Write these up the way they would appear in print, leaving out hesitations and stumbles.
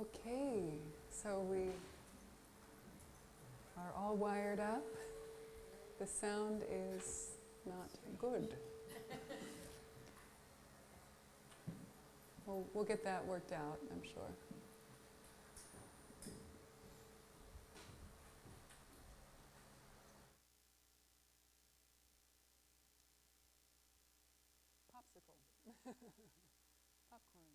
Okay, so we are all wired up. The sound is not good. We'll get that worked out, I'm sure. Popsicle. Popcorn.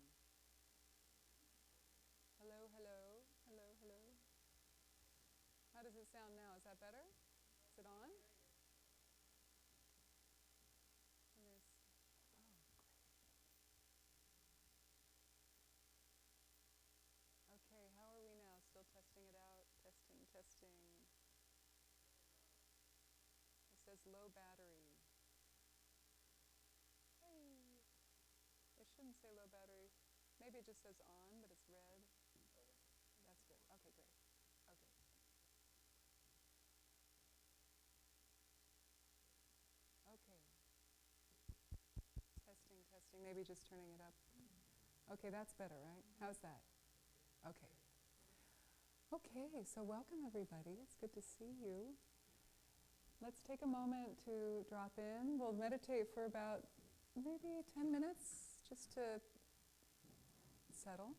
Hello, hello, hello, hello. How does it sound now? Is that better? Is it on? And there's, oh, great. Okay, how are we now? Still testing it out? Testing, testing. It says low battery. Hey. It shouldn't say low battery. Maybe it just says on, but it's red. That's good. Okay, great. Okay. Okay. Testing, testing. Maybe just turning it up. Okay, that's better, right? How's that? Okay. Okay, so welcome everybody. It's good to see you. Let's take a moment to drop in. We'll meditate for about maybe 10 minutes just to settle.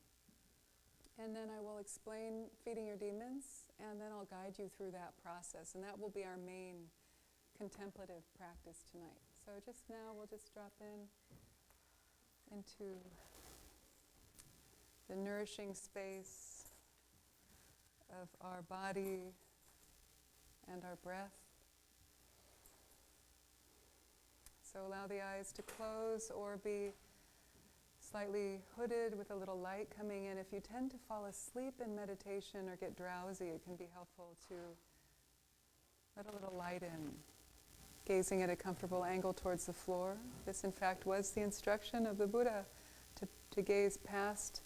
And then I will explain feeding your demons, and then I'll guide you through that process. And that will be our main contemplative practice tonight. So just now we'll just drop in into the nourishing space of our body and our breath. So allow the eyes to close or be slightly hooded with a little light coming in. If you tend to fall asleep in meditation or get drowsy, it can be helpful to let a little light in, gazing at a comfortable angle towards the floor. This, in fact, was the instruction of the Buddha, to gaze past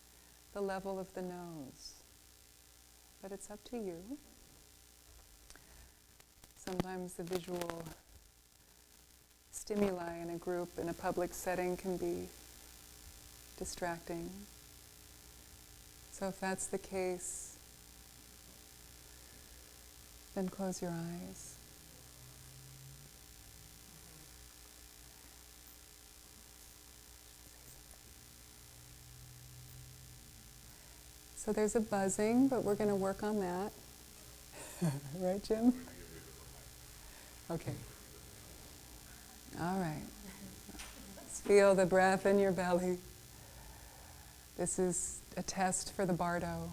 the level of the nose. But it's up to you. Sometimes the visual stimuli in a group, in a public setting, can be distracting. So if that's the case, then close your eyes. So there's a buzzing, but we're going to work on that. Right, Jim? Okay. All right. Let's feel the breath in your belly. This is a test for the bardo.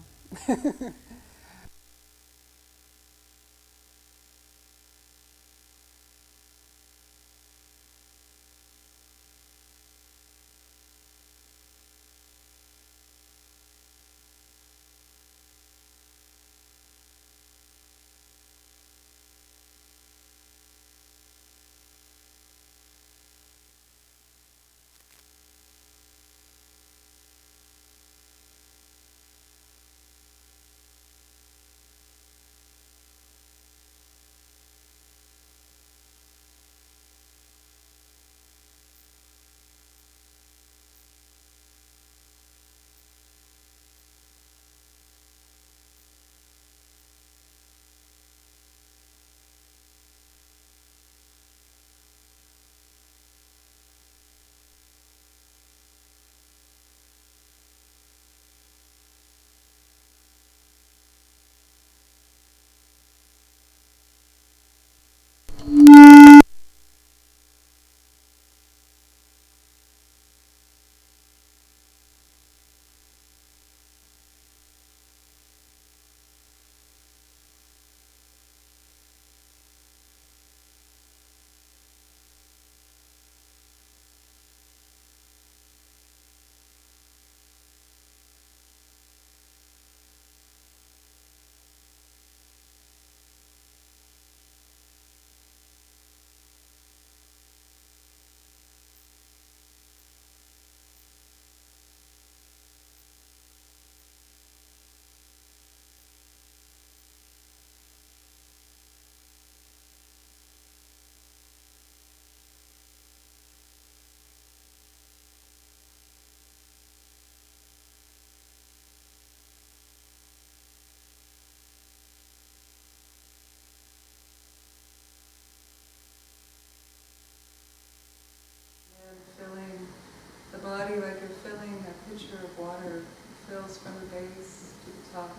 top.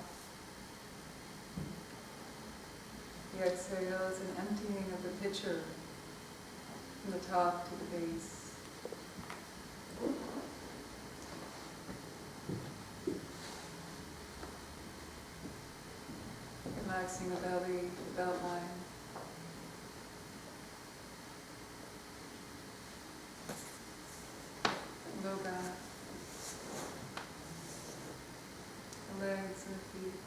The exhale is an emptying of the pitcher from the top to the base. Relaxing the belly, the belt line. Low back. The legs and the feet.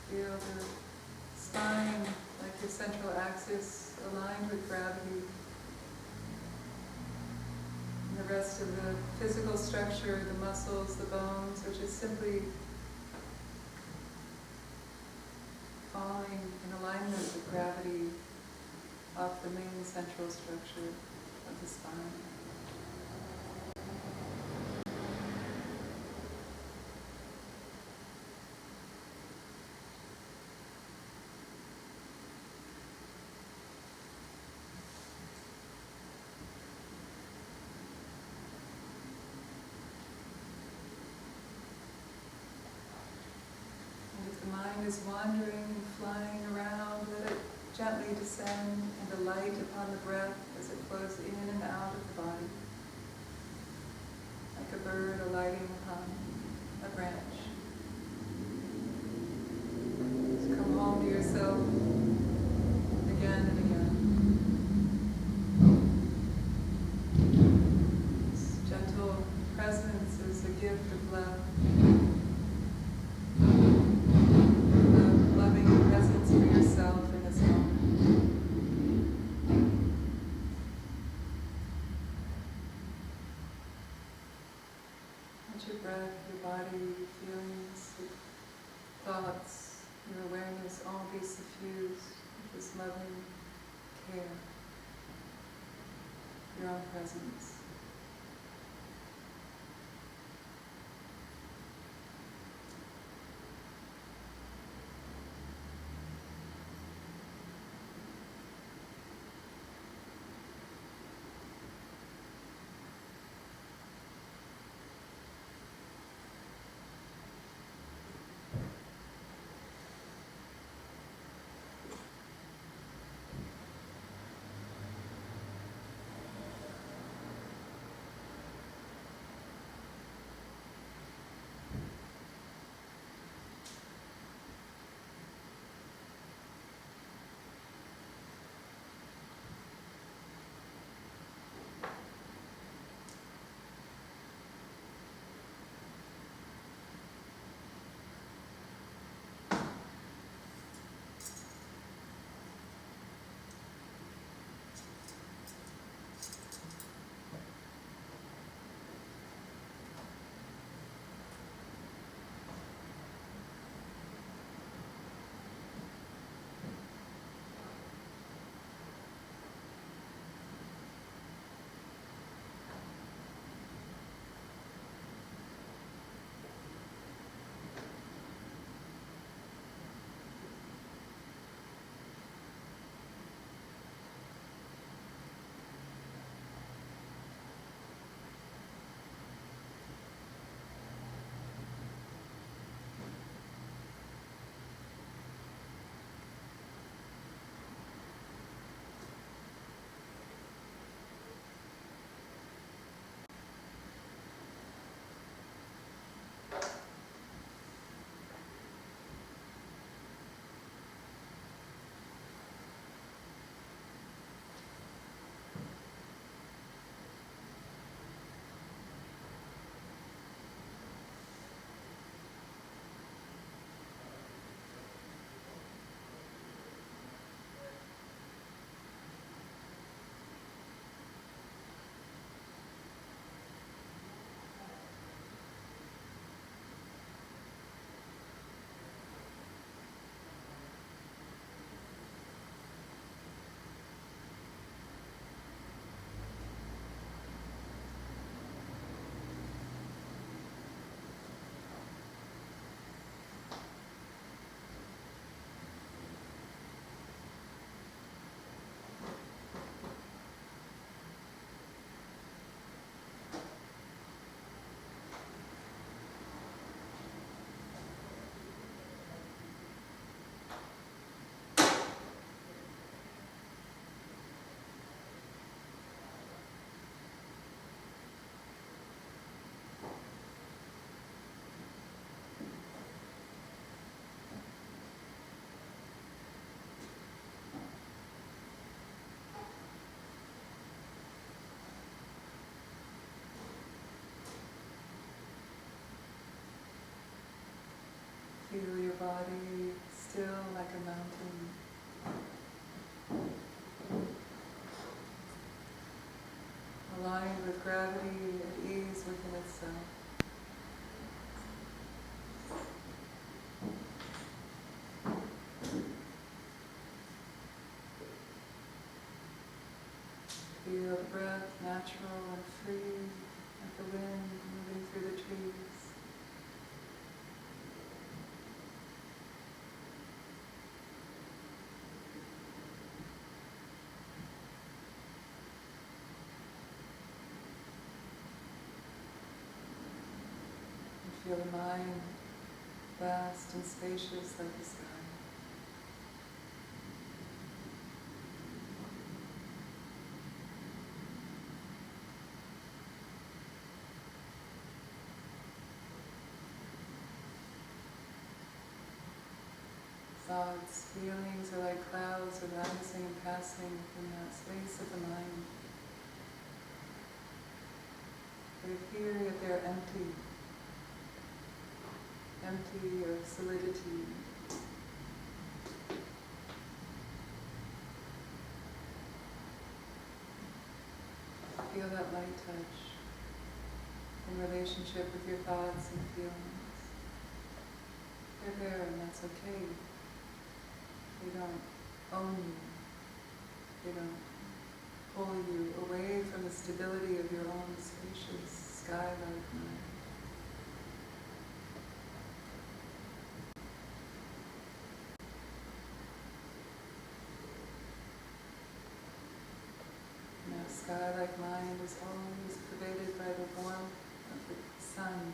Feel the spine like your central axis aligned with gravity. And the rest of the physical structure, the muscles, the bones, which is simply falling in alignment with gravity off the main central structure of the spine. The mind is wandering and flying around, let it gently descend and alight upon the breath as it flows in and out of the body, like a bird alighting upon a branch. So come home to yourself again and again. This gentle presence is a gift of love. Your breath, your body, your feelings, your thoughts, your awareness all be suffused with this loving care, your own presence. mind with gravity at ease within itself. Feel the breath natural and free, like the wind moving through the trees. And feel the mind vast and spacious like the sky. Thoughts, feelings are like clouds arising and passing within that space of the mind. They appear yet they're empty, empty of solidity. Feel that light touch in relationship with your thoughts and feelings. They're there and that's okay. They don't own you. They don't pull you away from the stability of your own spacious sky-like mind. And that sky-like mind is always pervaded by the warmth of the sun.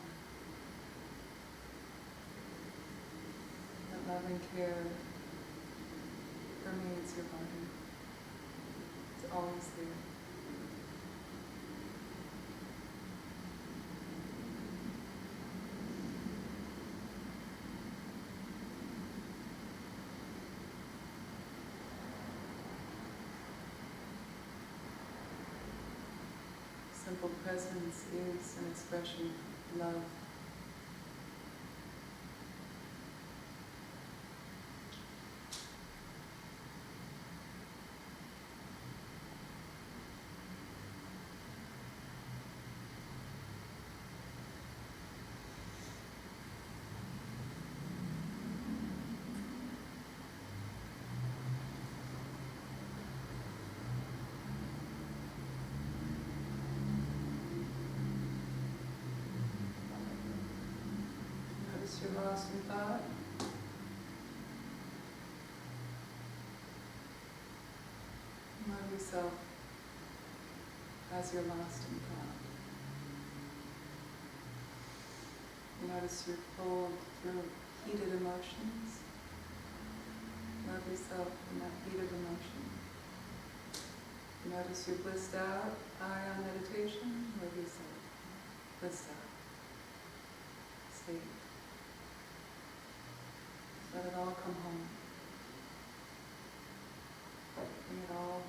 That loving care permeates your body. It's always there. Simple presence is an expression of love. Notice you're lost in thought. Love yourself as you're lost in thought. You notice you're pulled through heated emotions. Love yourself in that heated emotion. You notice you're blissed out, high on meditation. Love yourself. Blissed out. State. Let it all come home. Bring it all home.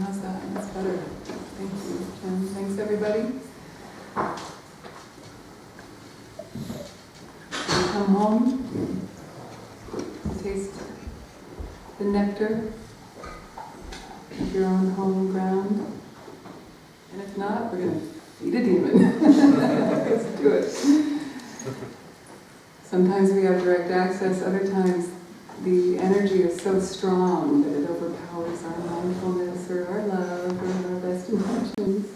How's that? That's better. Thank you, Jen. Thanks, everybody. You come home, taste the nectar of your own home ground. And if not, we're going to feed a demon. Let's do it. Sometimes we have direct access, other times the energy is so strong that it overpowers our mindfulness or our love or our best intentions.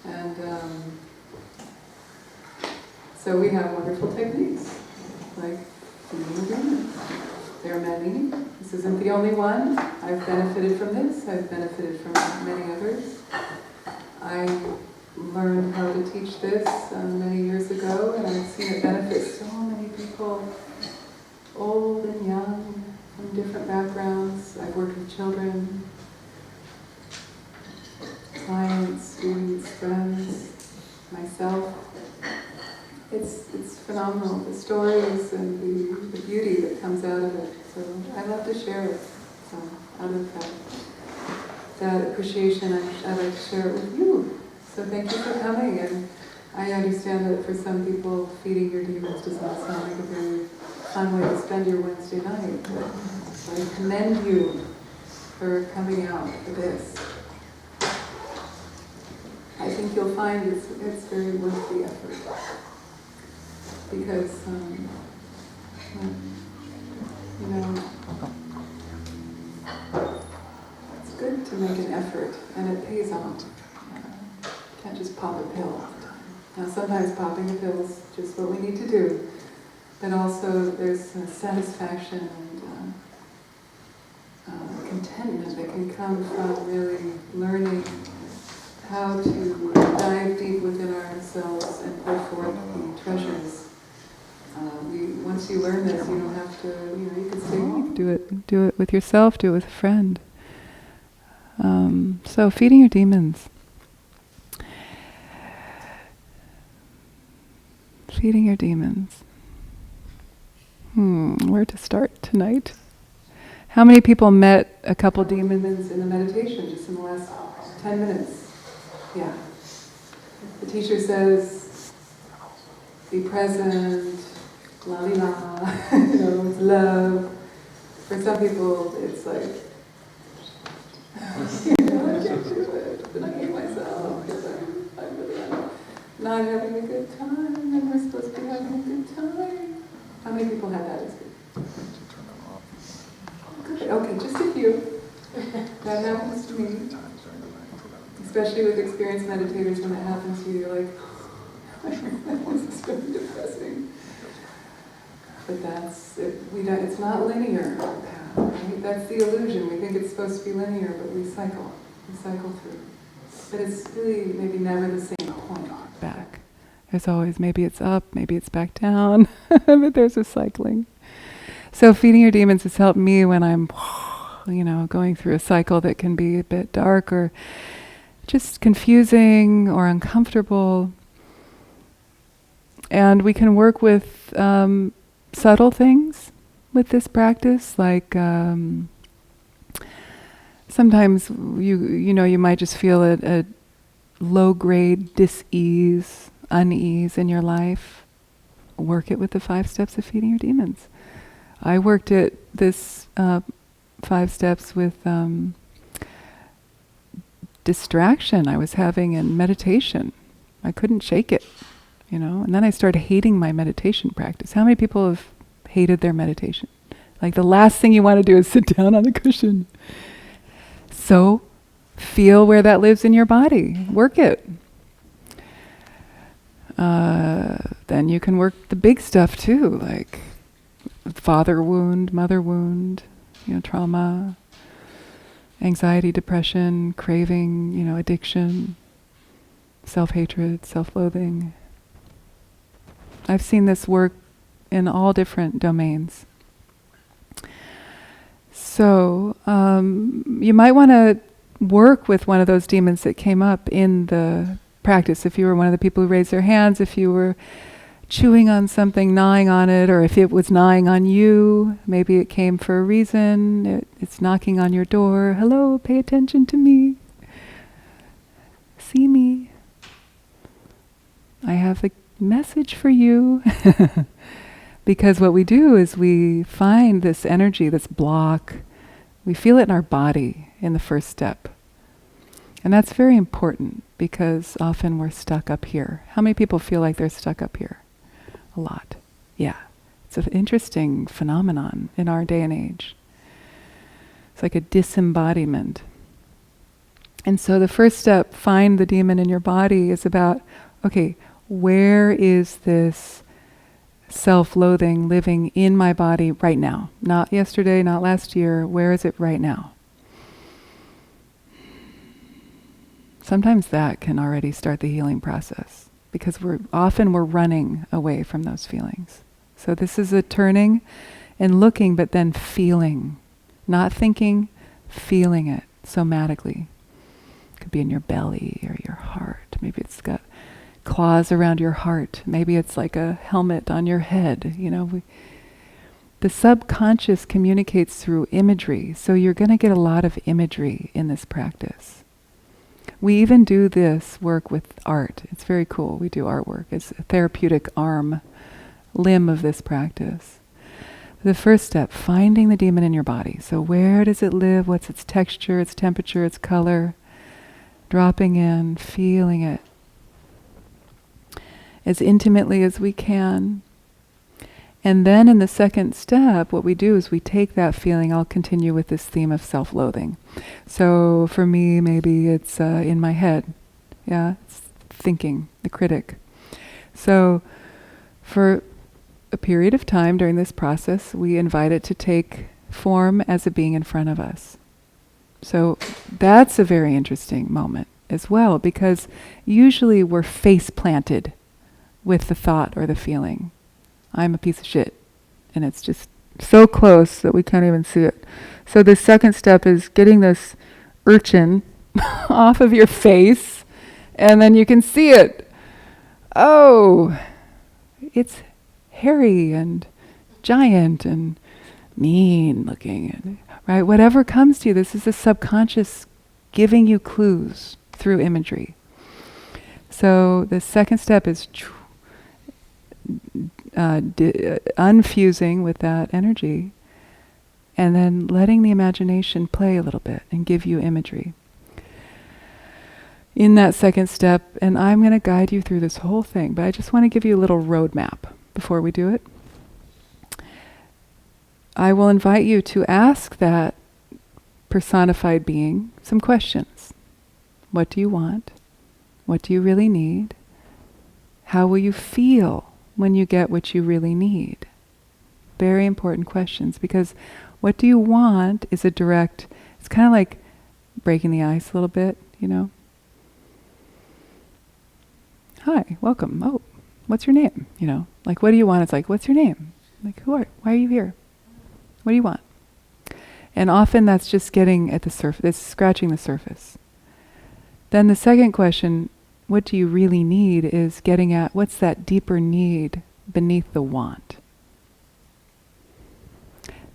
And so we have wonderful techniques, like feeding the demon. There are many. This isn't the only one. I've benefited from this. I've benefited from many others. I learned how to teach this many years ago, and I've seen it benefit so many people, old and young, from different backgrounds. I've worked with children, clients, students, friends, myself. It's phenomenal, the stories and the beauty that comes out of it. So I love to share it. So out of that appreciation, I'd like to share it with you. So thank you for coming. And I understand that for some people, feeding your demons does not sound like a very fun way to spend your Wednesday night. But I commend you for coming out for this. I think you'll find it's very worth the effort. Because, you know, it's good to make an effort, and it pays off. You can't just pop a pill all the time. Now, sometimes popping a pill is just what we need to do, but also there's a satisfaction and contentment that can come from really learning how to dive deep within ourselves and pull forth the treasures. Once you learn this, you don't have to, you can stay home. Do it with yourself, do it with a friend. So feeding your demons. Feeding your demons. Where to start tonight? How many people met a couple demons in the meditation just in the last 10 minutes? Yeah. The teacher says, be present, la-li-la, it's love. For some people, it's like, I can't do it, but I hate myself because I'm really not having a good time, and we're supposed to be having a good time. How many people have that experience? Good. Okay, just a few. That happens to me. Especially with experienced meditators, when it happens to you, you're like, this is really depressing. But that's it. It's not linear path, right? That's the illusion. We think it's supposed to be linear, but we cycle through. But it's really maybe never the same point back. There's always, maybe it's up, maybe it's back down, but there's a cycling. So feeding your demons has helped me when I'm, going through a cycle that can be a bit dark or just confusing or uncomfortable. And we can work with subtle things with this practice, like sometimes you might just feel a low-grade dis-ease, unease in your life. Work it with the 5 steps of feeding your demons. I worked at this 5 steps with distraction I was having in meditation. I couldn't shake it, and then I started hating my meditation practice. How many people have hated their meditation? Like the last thing you want to do is sit down on the cushion. So feel where that lives in your body. Work it. Then you can work the big stuff too, like father wound, mother wound, trauma, anxiety, depression, craving, addiction, self-hatred, self-loathing. I've seen this work in all different domains. So you might want to work with one of those demons that came up in the practice. If you were one of the people who raised their hands, if you were chewing on something, gnawing on it, or if it was gnawing on you, maybe it came for a reason, it's knocking on your door. Hello, pay attention to me. See me. I have a message for you. Because what we do is we find this energy, this block, we feel it in our body in the first step. And that's very important because often we're stuck up here. How many people feel like they're stuck up here? A lot. Yeah. It's an interesting phenomenon in our day and age. It's like a disembodiment. And so the first step, find the demon in your body, is about, okay, where is this self-loathing living in my body right now? Not yesterday, not last year. Where is it right now? Sometimes that can already start the healing process because we're running away from those feelings. So this is a turning and looking, but then feeling. Not thinking, feeling it somatically. It could be in your belly or your heart. Maybe it's got claws around your heart. Maybe it's like a helmet on your head. The subconscious communicates through imagery, so you're going to get a lot of imagery in this practice. We even do this work with art. It's very cool. We do artwork. It's a therapeutic limb of this practice. The first step, finding the demon in your body. So where does it live? What's its texture, its temperature, its color? Dropping in, feeling it as intimately as we can. And then in the second step, what we do is we take that feeling. I'll continue with this theme of self-loathing. So for me, maybe it's in my head. Yeah, it's thinking, the critic. So for a period of time during this process, we invite it to take form as a being in front of us. So that's a very interesting moment as well, because usually we're face planted with the thought or the feeling. I'm a piece of shit. And it's just so close that we can't even see it. So the second step is getting this urchin off of your face, and then you can see it. Oh, it's hairy and giant and mean looking, and, right? Whatever comes to you, this is the subconscious giving you clues through imagery. So the second step is unfusing with that energy, and then letting the imagination play a little bit and give you imagery. In that second step, and I'm going to guide you through this whole thing, but I just want to give you a little roadmap before we do it. I will invite you to ask that personified being some questions. What do you want? What do you really need? How will you feel when you get what you really need? Very important questions, because what do you want is a direct, it's kind of like breaking the ice a little bit, Hi, welcome. Oh, what's your name? Like, what do you want? It's like, what's your name? Like, why are you here? What do you want? And often that's just getting at the surface, it's scratching the surface. Then the second question, what do you really need, is getting at what's that deeper need beneath the want.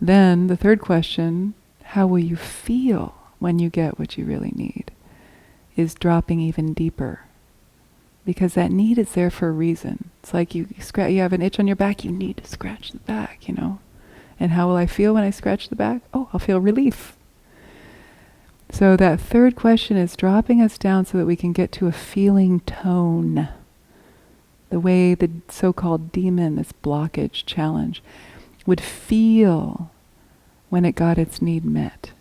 Then the third question, how will you feel when you get what you really need, is dropping even deeper. Because that need is there for a reason. It's like you have an itch on your back, you need to scratch the back, And how will I feel when I scratch the back? Oh, I'll feel relief. So that third question is dropping us down so that we can get to a feeling tone. The way the so-called demon, this blockage, challenge, would feel when it got its need met.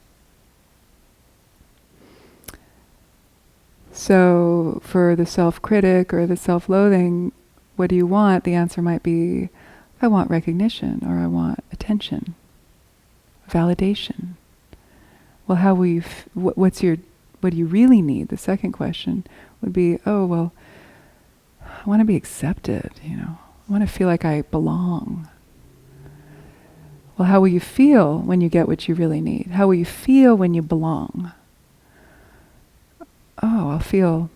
So for the self-critic or the self-loathing, what do you want? The answer might be, I want recognition, or I want attention, validation. Well, how will you? What do you really need? The second question would be, oh well, I want to be accepted. I want to feel like I belong. Well, how will you feel when you get what you really need? How will you feel when you belong? Oh, I'll feel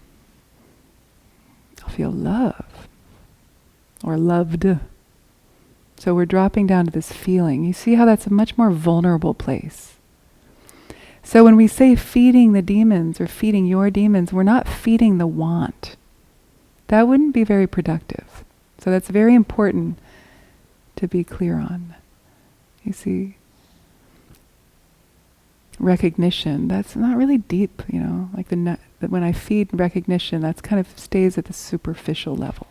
love. or loved. So we're dropping down to this feeling. You see how that's a much more vulnerable place. So when we say feeding the demons or feeding your demons, we're not feeding the want. That wouldn't be very productive. So that's very important to be clear on. You see, recognition, that's not really deep, like when I feed recognition, that's kind of stays at the superficial level.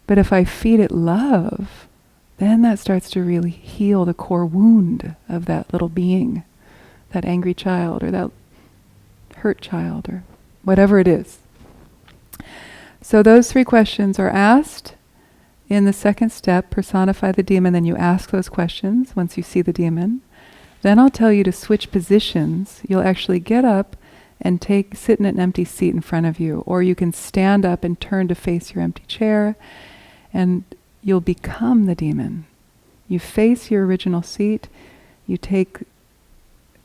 But if I feed it love, then that starts to really heal the core wound of that little being, that angry child or that hurt child or whatever it is. So those 3 questions are asked in the second step, personify the demon. Then you ask those questions once you see the demon. Then I'll tell you to switch positions. You'll actually get up and sit in an empty seat in front of you, or you can stand up and turn to face your empty chair, and you'll become the demon. You face your original seat, you take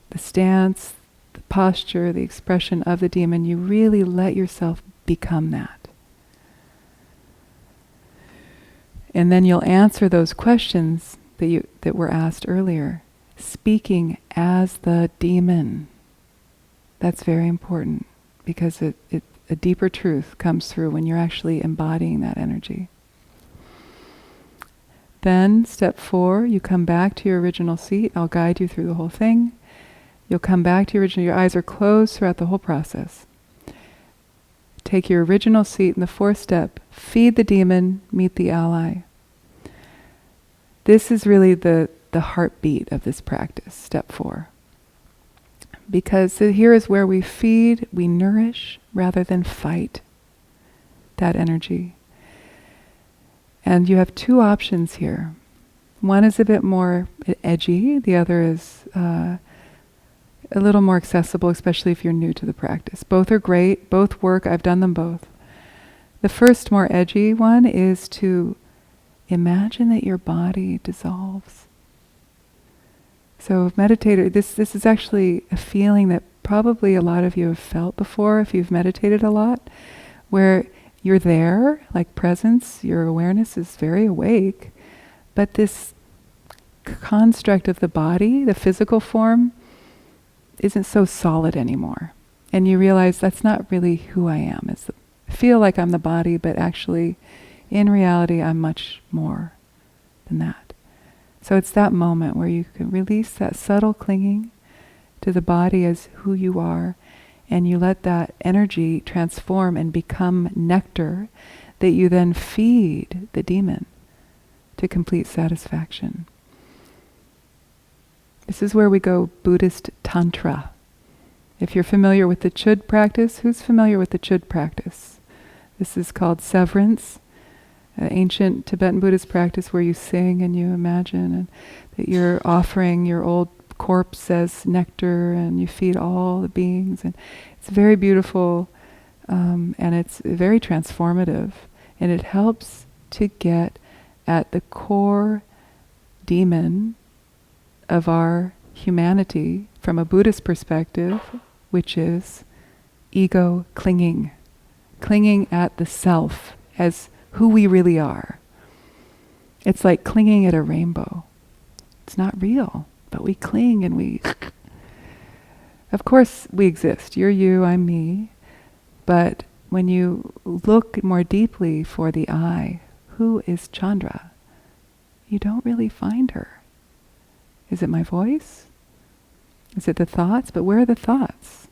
the stance, the posture, the expression of the demon, you really let yourself become that. And then you'll answer those questions that were asked earlier, speaking as the demon. That's very important, because a deeper truth comes through when you're actually embodying that energy. Then, step 4, you come back to your original seat. I'll guide you through the whole thing. You'll come back to your original, your eyes are closed throughout the whole process. Take your original seat in the 4th step, feed the demon, meet the ally. This is really the heartbeat of this practice, step 4. Because here is where we feed, we nourish, rather than fight that energy. And you have 2 options here. One is a bit more edgy, the other is a little more accessible, especially if you're new to the practice. Both are great, both work, I've done them both. The first, more edgy one is to imagine that your body dissolves. So meditator, this is actually a feeling that probably a lot of you have felt before if you've meditated a lot, where you're there, like presence, your awareness is very awake, but this construct of the body, the physical form, isn't so solid anymore. And you realize that's not really who I am. I feel like I'm the body, but actually, in reality, I'm much more than that. So it's that moment where you can release that subtle clinging to the body as who you are, and you let that energy transform and become nectar that you then feed the demon to complete satisfaction. This is where we go Buddhist Tantra. If you're familiar with the Chud practice, who's familiar with the Chud practice? This is called severance, an ancient Tibetan Buddhist practice where you sing and you imagine and that you're offering your old corpse as nectar and you feed all the beings. And it's very beautiful and it's very transformative. And it helps to get at the core demon of our humanity from a Buddhist perspective, which is ego clinging. Clinging at the self as who we really are. It's like clinging at a rainbow. It's not real, but we cling and we... Of course we exist. You're you, I'm me. But when you look more deeply for the I, who is Chandra? You don't really find her. Is it my voice? Is it the thoughts? But where are the thoughts?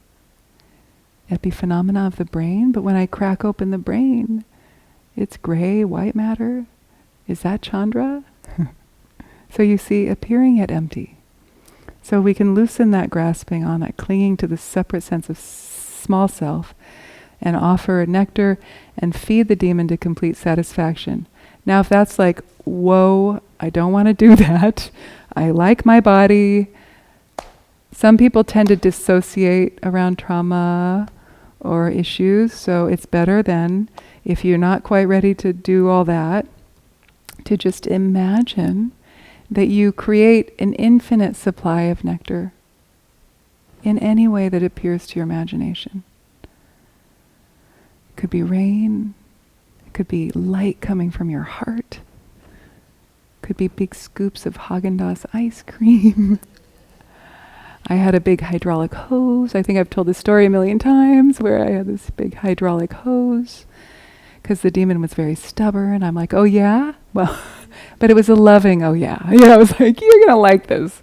Epiphenomena of the brain? But when I crack open the brain, it's gray, white matter. Is that Chandra? So you see, appearing yet empty. So we can loosen that grasping on, that clinging to the separate sense of small self, and offer nectar and feed the demon to complete satisfaction. Now if that's like, whoa, I don't want to do that. I like my body. Some people tend to dissociate around trauma or issues, so it's better then, if you're not quite ready to do all that, to just imagine that you create an infinite supply of nectar in any way that appears to your imagination. It could be rain, it Could be light coming from your heart. Could be big scoops of Haagen-Dazs ice cream. I had a big hydraulic hose. I think I've told this story a million times where I had this big hydraulic hose because the demon was very stubborn. I'm like, oh yeah? Well, but it was a loving, oh yeah. I was like, you're going to like this.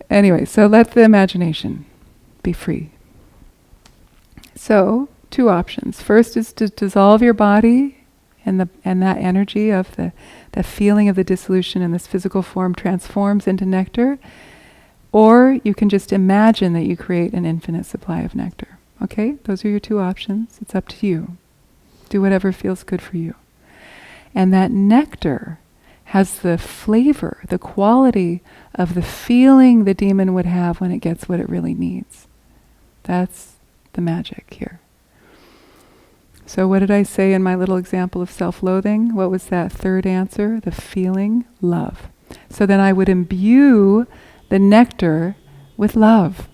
Anyway, so let the imagination be free. So, 2 options. First is to dissolve your body and that energy of the feeling of the dissolution in this physical form transforms into nectar. Or you can just imagine that you create an infinite supply of nectar. Okay? Those are your 2 options. It's up to you. Do whatever feels good for you. And that nectar has the flavor, the quality of the feeling the demon would have when it gets what it really needs. That's the magic here. So what did I say in my little example of self-loathing? What was that 3rd answer? The feeling, love. So then I would imbue the nectar with love.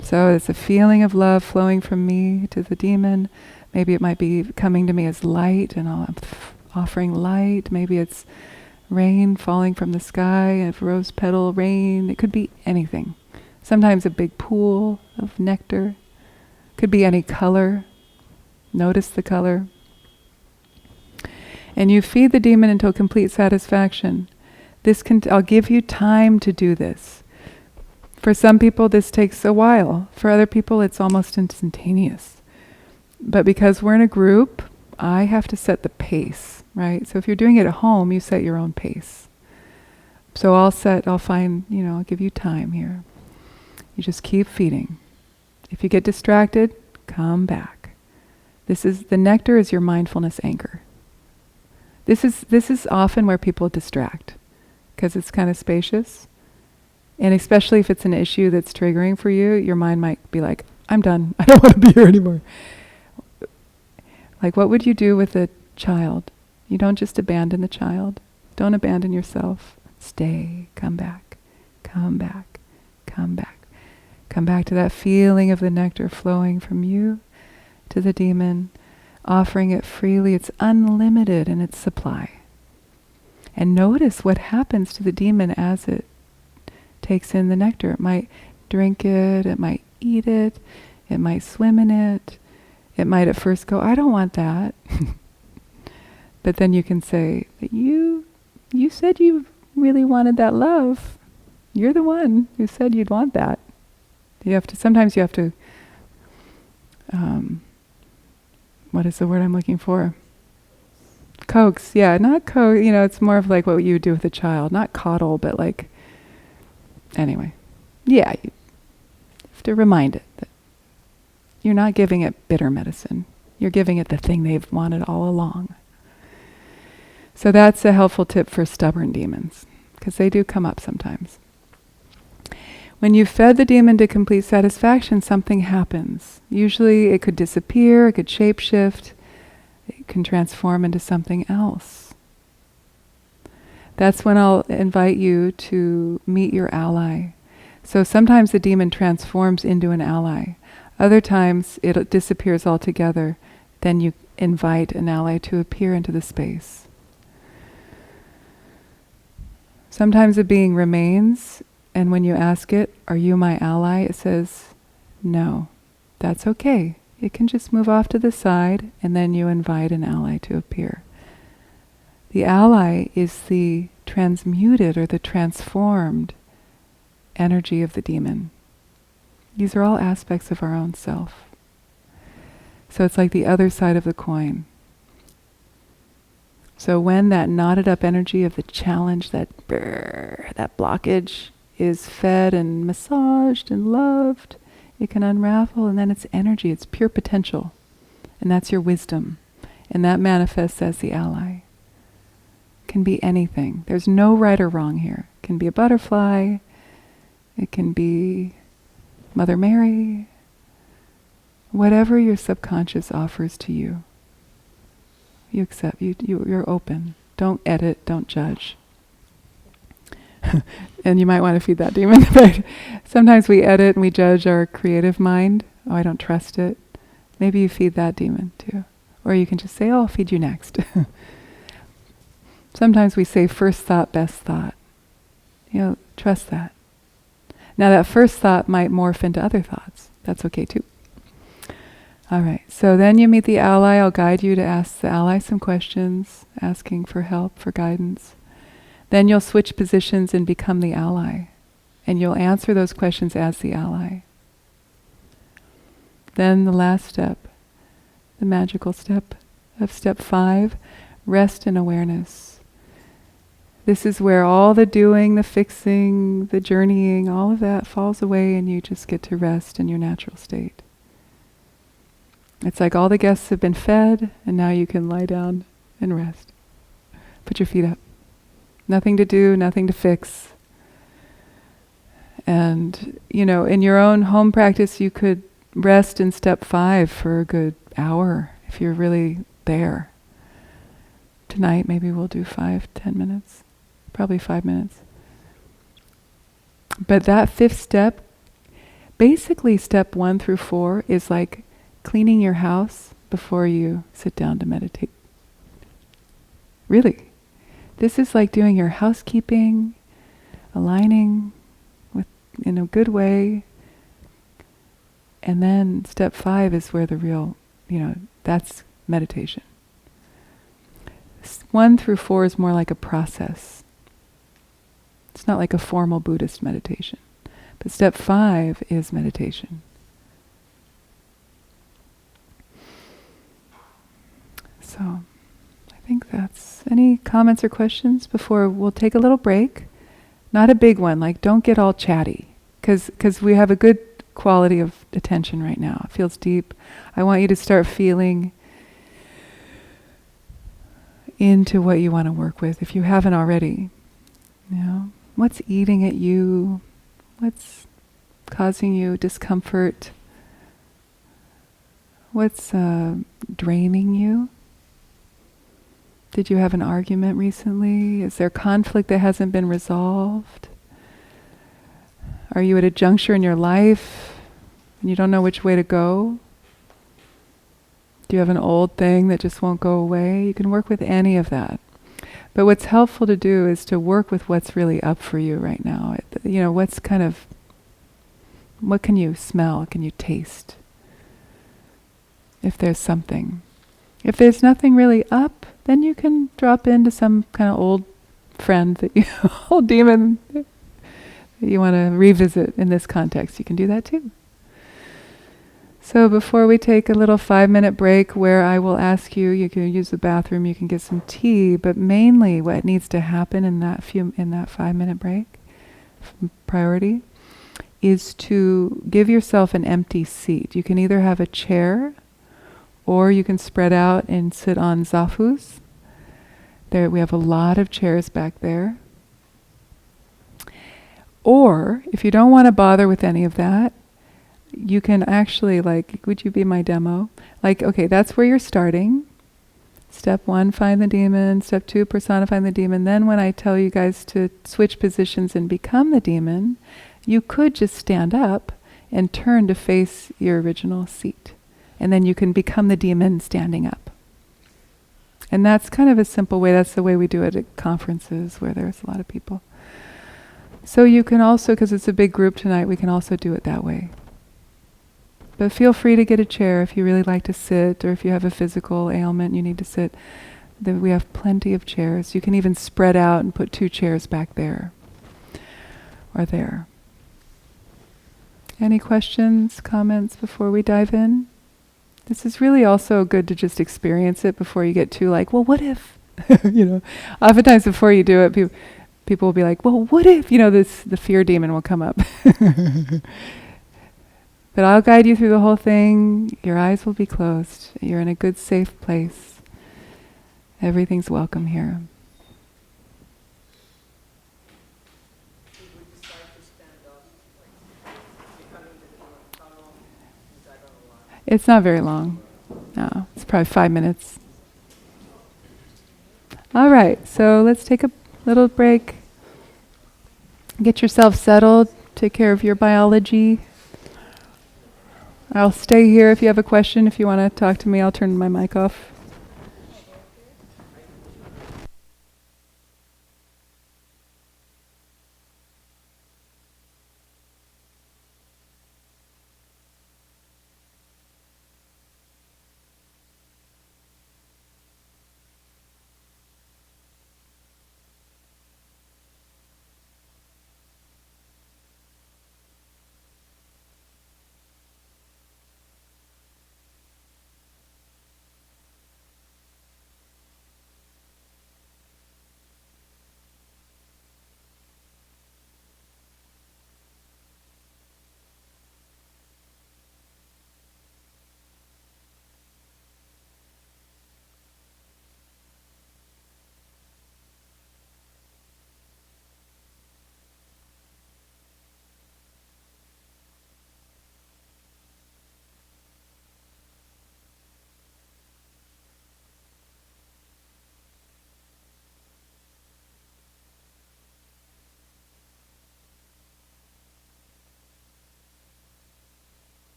So it's a feeling of love flowing from me to the demon. Maybe it might be coming to me as light, and I'm offering light. Maybe it's rain falling from the sky, a rose petal rain. It could be anything. Sometimes a big pool of nectar. Could be any color. Notice the color. And you feed the demon until complete satisfaction. I'll give you time to do this. For some people this takes a while. For other people it's almost instantaneous. But because we're in a group, I have to set the pace, right? So if you're doing it at home, you set your own pace. So I'll give you time here. You just keep feeding. If you get distracted, come back. The nectar is your mindfulness anchor. This is often where people distract, because it's kind of spacious. And especially if it's an issue that's triggering for you, your mind might be like, I'm done. I don't want to be here anymore. Like, what would you do with a child? You don't just abandon the child. Don't abandon yourself. Stay. Come back. Come back. Come back. Come back to that feeling of the nectar flowing from you to the demon, offering it freely. It's unlimited in its supply. And notice what happens to the demon as it takes in the nectar. It might drink it, it might eat it, it might swim in it, it might at first go, I don't want that. But then you can say, you said you really wanted that love. You're the one who said you'd want that. Sometimes you have to, what is the word I'm looking for? Coax, yeah, not coax, it's more of like what you would do with a child, not coddle, but like, anyway. Yeah, you have to remind it that you're not giving it bitter medicine. You're giving it the thing they've wanted all along. So that's a helpful tip for stubborn demons, because they do come up sometimes. When you fed the demon to complete satisfaction, something happens. Usually it could disappear, it could shapeshift, it can transform into something else. That's when I'll invite you to meet your ally. So sometimes the demon transforms into an ally. Other times it disappears altogether. Then you invite an ally to appear into the space. Sometimes a being remains, and when you ask it, are you my ally? It says, no. That's okay. It can just move off to the side, and then you invite an ally to appear. The ally is the transmuted or the transformed energy of the demon. These are all aspects of our own self. So it's like the other side of the coin. So when that knotted up energy of the challenge, that blockage is fed and massaged and loved, it can unravel, and then it's energy, it's pure potential. And that's your wisdom. And that manifests as the ally. Can be anything. There's no right or wrong here. It can be a butterfly. It can be Mother Mary. Whatever your subconscious offers to you, you accept. You're open. Don't edit. Don't judge. And you might want to feed that demon. But sometimes we edit and we judge our creative mind. Oh, I don't trust it. Maybe you feed that demon too. Or you can just say, oh, I'll feed you next. Sometimes we say first thought, best thought. Trust that. Now that first thought might morph into other thoughts. That's okay too. All right, so then you meet the ally. I'll guide you to ask the ally some questions, asking for help, for guidance. Then you'll switch positions and become the ally. And you'll answer those questions as the ally. Then the last step, the magical step of step 5, rest in awareness. This is where all the doing, the fixing, the journeying, all of that falls away and you just get to rest in your natural state. It's like all the guests have been fed and now you can lie down and rest. Put your feet up. Nothing to do, nothing to fix. And, in your own home practice, you could rest in step 5 for a good hour if you're really there. Tonight, maybe we'll do 5-10 minutes. Probably 5 minutes. But that 5th step, basically step 1 through 4, is like cleaning your house before you sit down to meditate. Really. This is like doing your housekeeping, aligning in a good way. And then step 5 is where the real, that's meditation. 1 through 4 is more like a process. It's not like a formal Buddhist meditation. But step 5 is meditation. So, I think that's... Any comments or questions before we'll take a little break? Not a big one, like don't get all chatty. Because we have a good quality of attention right now. It feels deep. I want you to start feeling into what you want to work with, if you haven't already. What's eating at you? What's causing you discomfort? What's draining you? Did you have an argument recently? Is there conflict that hasn't been resolved? Are you at a juncture in your life and you don't know which way to go? Do you have an old thing that just won't go away? You can work with any of that. But what's helpful to do is to work with what's really up for you right now. What can you smell? Can you taste? If there's something. If there's nothing really up, then you can drop into some kind of old friend old demon that you want to revisit in this context. You can do that too. So before we take a little 5-minute break where I will ask you can use the bathroom, you can get some tea, but mainly what needs to happen in that 5-minute break, priority, is to give yourself an empty seat. You can either have a chair or you can spread out and sit on zafus. There, we have a lot of chairs back there. Or, if you don't want to bother with any of that, you can actually, would you be my demo? Okay, that's where you're starting. Step 1, find the demon. Step 2, personify the demon. Then when I tell you guys to switch positions and become the demon, you could just stand up and turn to face your original seat. And then you can become the demon standing up. And that's kind of a simple way. That's the way we do it at conferences where there's a lot of people. So you can also, because it's a big group tonight, we can also do it that way. But feel free to get a chair if you really like to sit, or if you have a physical ailment you need to sit. We have plenty of chairs. You can even spread out and put 2 chairs back there or there. Any questions, comments before we dive in? This is really also good to just experience it before you get too well, what if? Oftentimes before you do it, people will be like, well, what if? The fear demon will come up. But I'll guide you through the whole thing. Your eyes will be closed. You're in a good, safe place. Everything's welcome here. It's not very long. No, it's probably 5 minutes. All right, so let's take a little break. Get yourself settled. Take care of your biology. I'll stay here if you have a question. If you want to talk to me, I'll turn my mic off.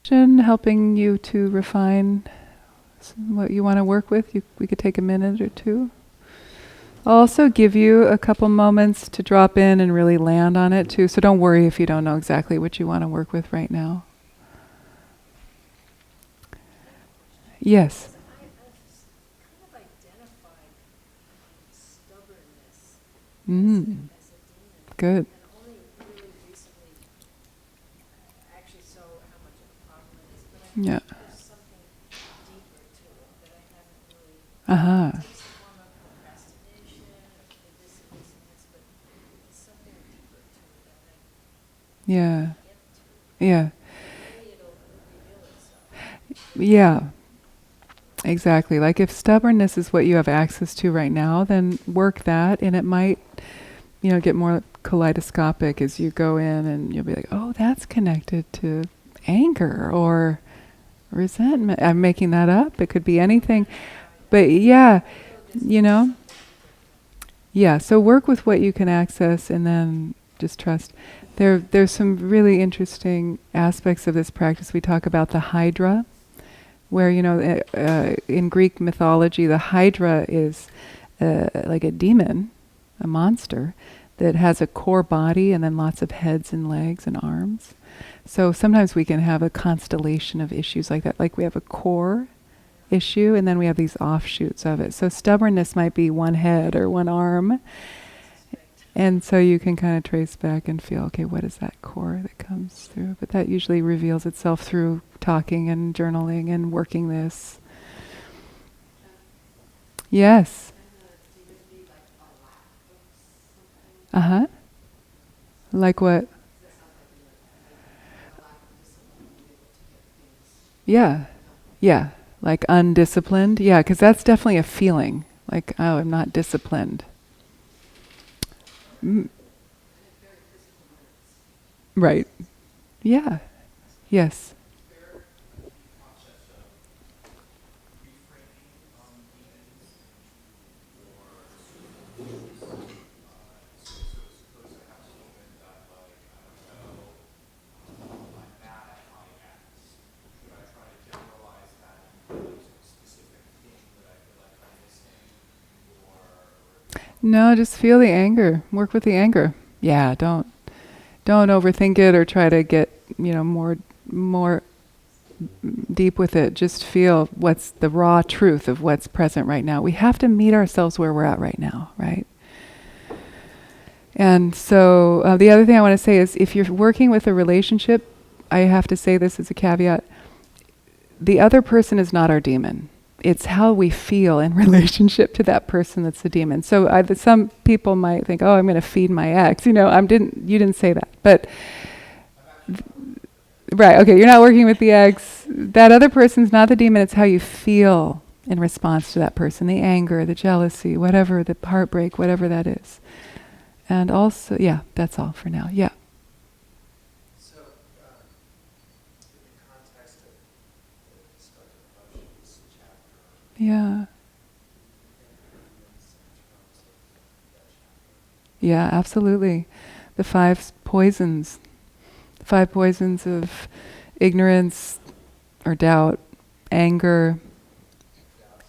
helping you to refine what you want to work with. We could take a minute or two. I'll also give you a couple moments to drop in and really land on it too, so don't worry if you don't know exactly what you want to work with right now. Yes? I kind of identified stubbornness as a demon. Good. And only really recently actually saw how much of a problem it is. But I think there's something deeper to it that I haven't really. It takes the form of procrastination or this and this and this, but there's something deeper to it that I can't get to. Maybe it'll reveal itself. Yeah. Exactly. Like if stubbornness is what you have access to right now, then work that, and it might, get more kaleidoscopic as you go in, and you'll be like, oh, that's connected to anger or resentment. I'm making that up. It could be anything. But so work with what you can access and then just trust. There's some really interesting aspects of this practice. We talk about the Hydra, where, in Greek mythology, the Hydra is like a demon, a monster, that has a core body and then lots of heads and legs and arms. So sometimes we can have a constellation of issues like that. Like we have a core issue and then we have these offshoots of it. So stubbornness might be one head or one arm. And so you can kind of trace back and feel, okay, what is that core that comes through? But that usually reveals itself through talking and journaling and working this. Yes. Like what? Yeah. Like undisciplined. Yeah, because that's definitely a feeling. Like, oh, I'm not disciplined. Right. Yeah. Yes. No, just feel the anger. Work with the anger. Yeah, don't overthink it or try to get, more deep with it. Just feel what's the raw truth of what's present right now. We have to meet ourselves where we're at right now, right? And so the other thing I want to say is if you're working with a relationship, I have to say this as a caveat, the other person is not our demon. It's how we feel in relationship to that person that's the demon. So some people might think, oh, I'm going to feed my ex. You didn't say that. But, right, okay, you're not working with the ex. That other person's not the demon. It's how you feel in response to that person. The anger, the jealousy, whatever, the heartbreak, whatever that is. And also, that's all for now. Yeah. So, in the context of the destructive emotions chapter, Yeah. Yeah, absolutely. The 5 poisons. The 5 poisons of ignorance or doubt, anger,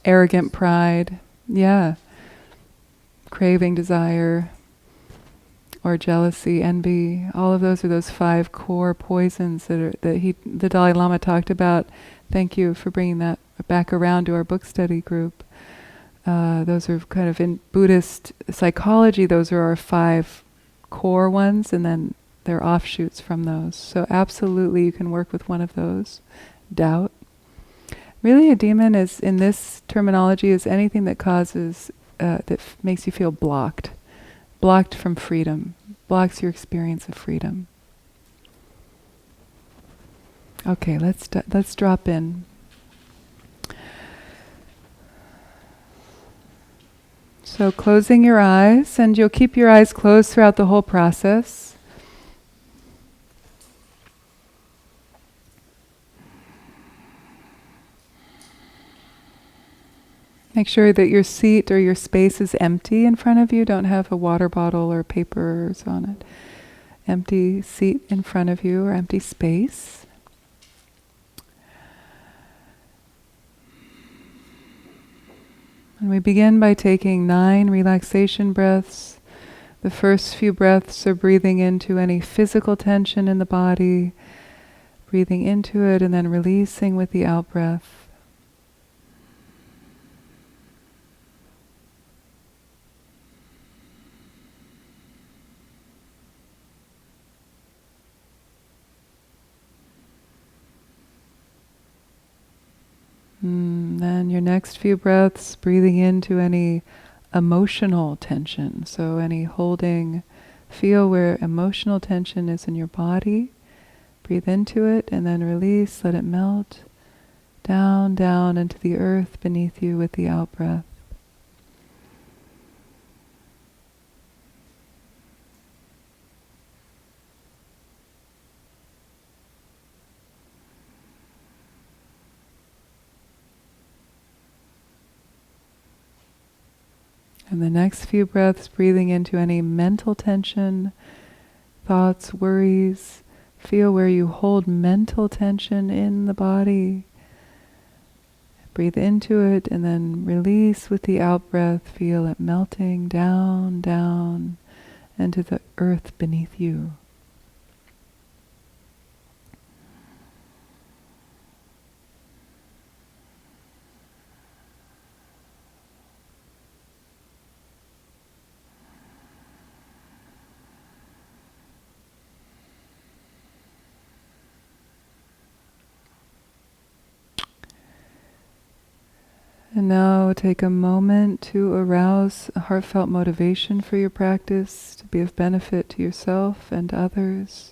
arrogant pride. Yeah. Craving, desire, or jealousy, envy. All of those are those 5 core poisons that the Dalai Lama talked about. Thank you for bringing that back around to our book study group. Those are kind of in Buddhist psychology, those are our 5 core ones, and then they're offshoots from those. So absolutely you can work with one of those. Doubt. Really a demon is, in this terminology, is anything that causes, makes you feel blocked from freedom, blocks your experience of freedom. Okay, let's drop in. So closing your eyes, and you'll keep your eyes closed throughout the whole process. Make sure that your seat or your space is empty in front of you. Don't have a water bottle or papers on it. Empty seat in front of you or empty space. And we begin by taking 9 relaxation breaths. The first few breaths are breathing into any physical tension in the body, breathing into it and then releasing with the out-breath. Then your next few breaths, breathing into any emotional tension. So any holding, feel where emotional tension is in your body. Breathe into it and then release, let it melt down, down into the earth beneath you with the out-breath. And the next few breaths, breathing into any mental tension, thoughts, worries. Feel where you hold mental tension in the body. Breathe into it and then release with the out-breath. Feel it melting down, down into the earth beneath you. And now take a moment to arouse a heartfelt motivation for your practice to be of benefit to yourself and others.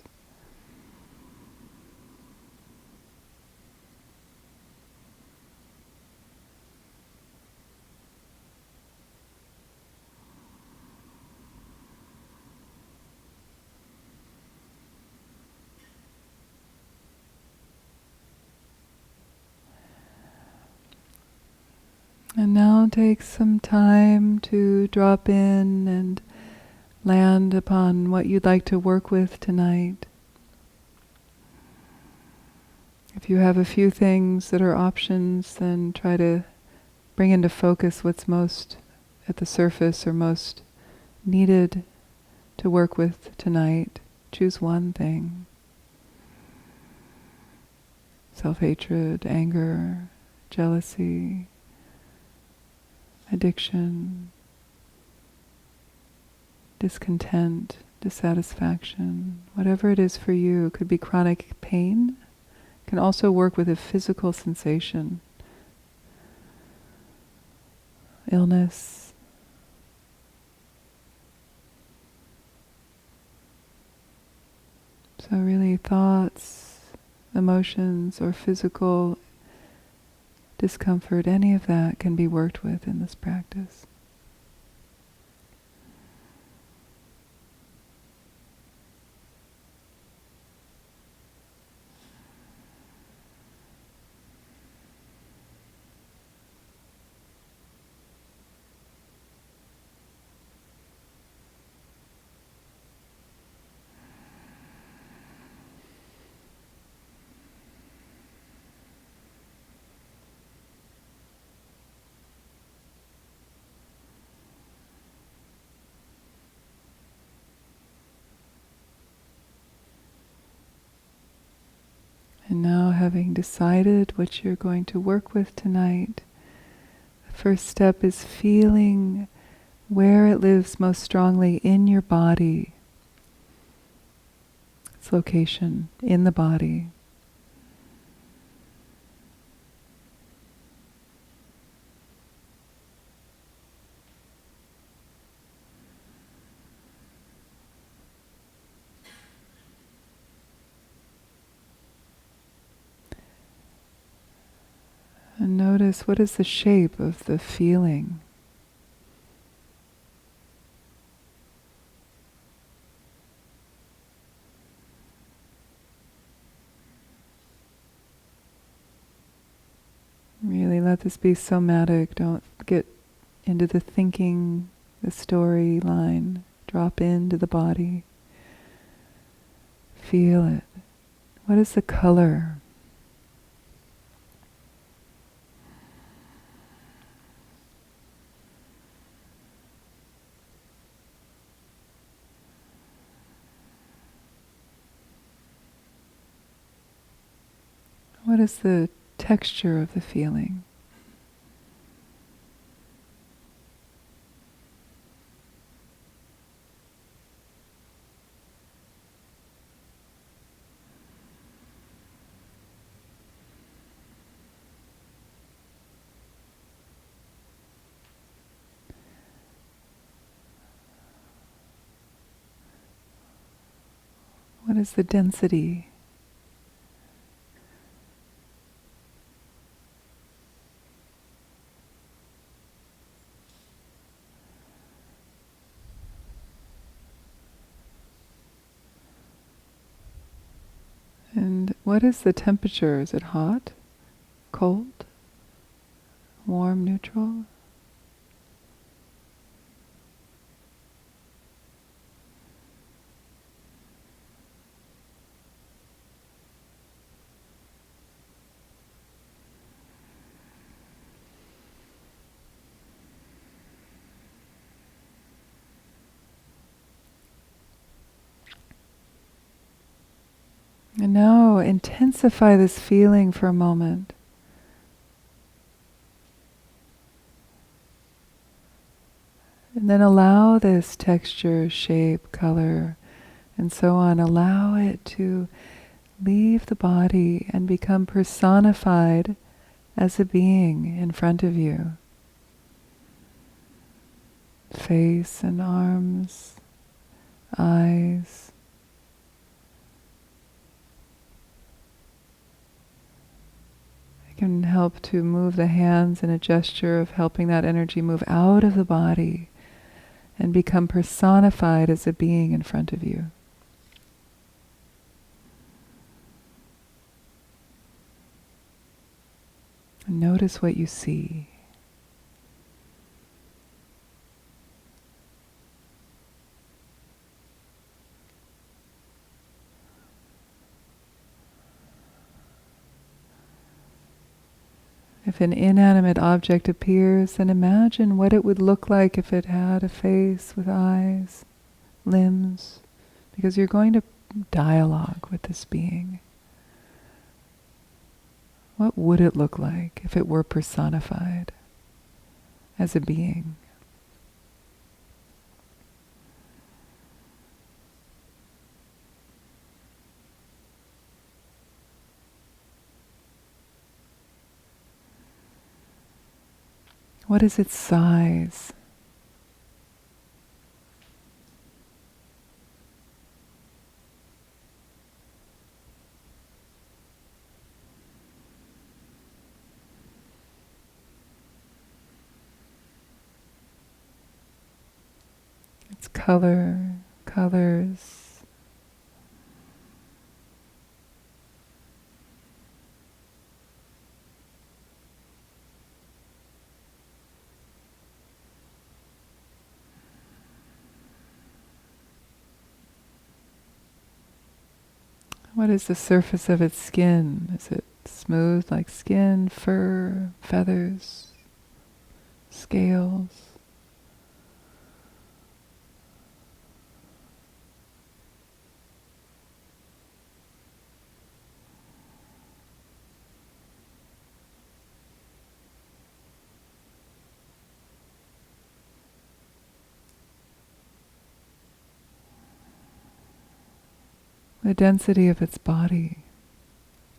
And now take some time to drop in and land upon what you'd like to work with tonight. If you have a few things that are options, then try to bring into focus what's most at the surface or most needed to work with tonight. Choose one thing. Self-hatred, anger, jealousy, addiction, discontent, dissatisfaction, whatever it is for you. It could be chronic pain. It can also work with a physical sensation. Illness. So really thoughts, emotions, or physical discomfort, any of that can be worked with in this practice. And now, having decided what you're going to work with tonight, the first step is feeling where it lives most strongly in your body, its location in the body. And notice, what is the shape of the feeling? Really let this be somatic. Don't get into the thinking, the storyline. Drop into the body. Feel it. What is the color? What is the texture of the feeling? What is the density? And what is the temperature? Is it hot, cold, warm, neutral? And now intensify this feeling for a moment. And then allow this texture, shape, color, and so on, allow it to leave the body and become personified as a being in front of you. Face and arms, eyes. Can help to move the hands in a gesture of helping that energy move out of the body and become personified as a being in front of you. And notice what you see. If an inanimate object appears, then imagine what it would look like if it had a face with eyes, limbs, because you're going to dialogue with this being. What would it look like if it were personified as a being? What is its size? Its color, colors. What is the surface of its skin? Is it smooth like skin, fur, feathers, scales? The density of its body.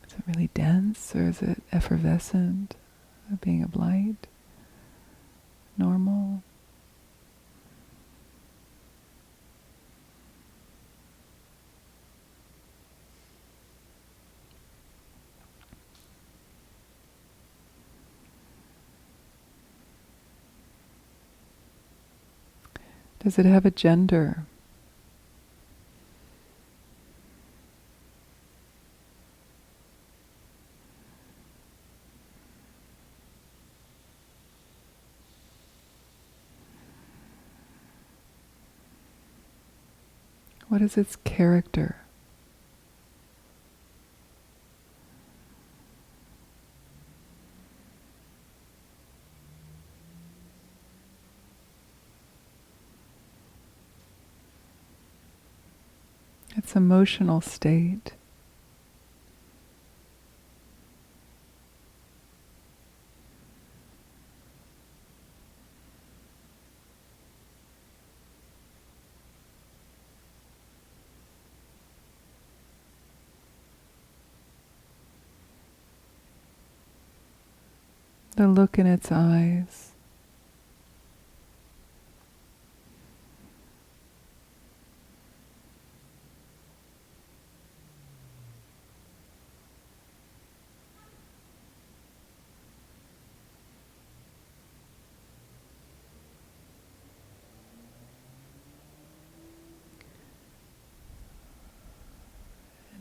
Is it really dense, or is it effervescent, being of light, normal? Does it have a gender? What is its character? Its emotional state. the look in its eyes.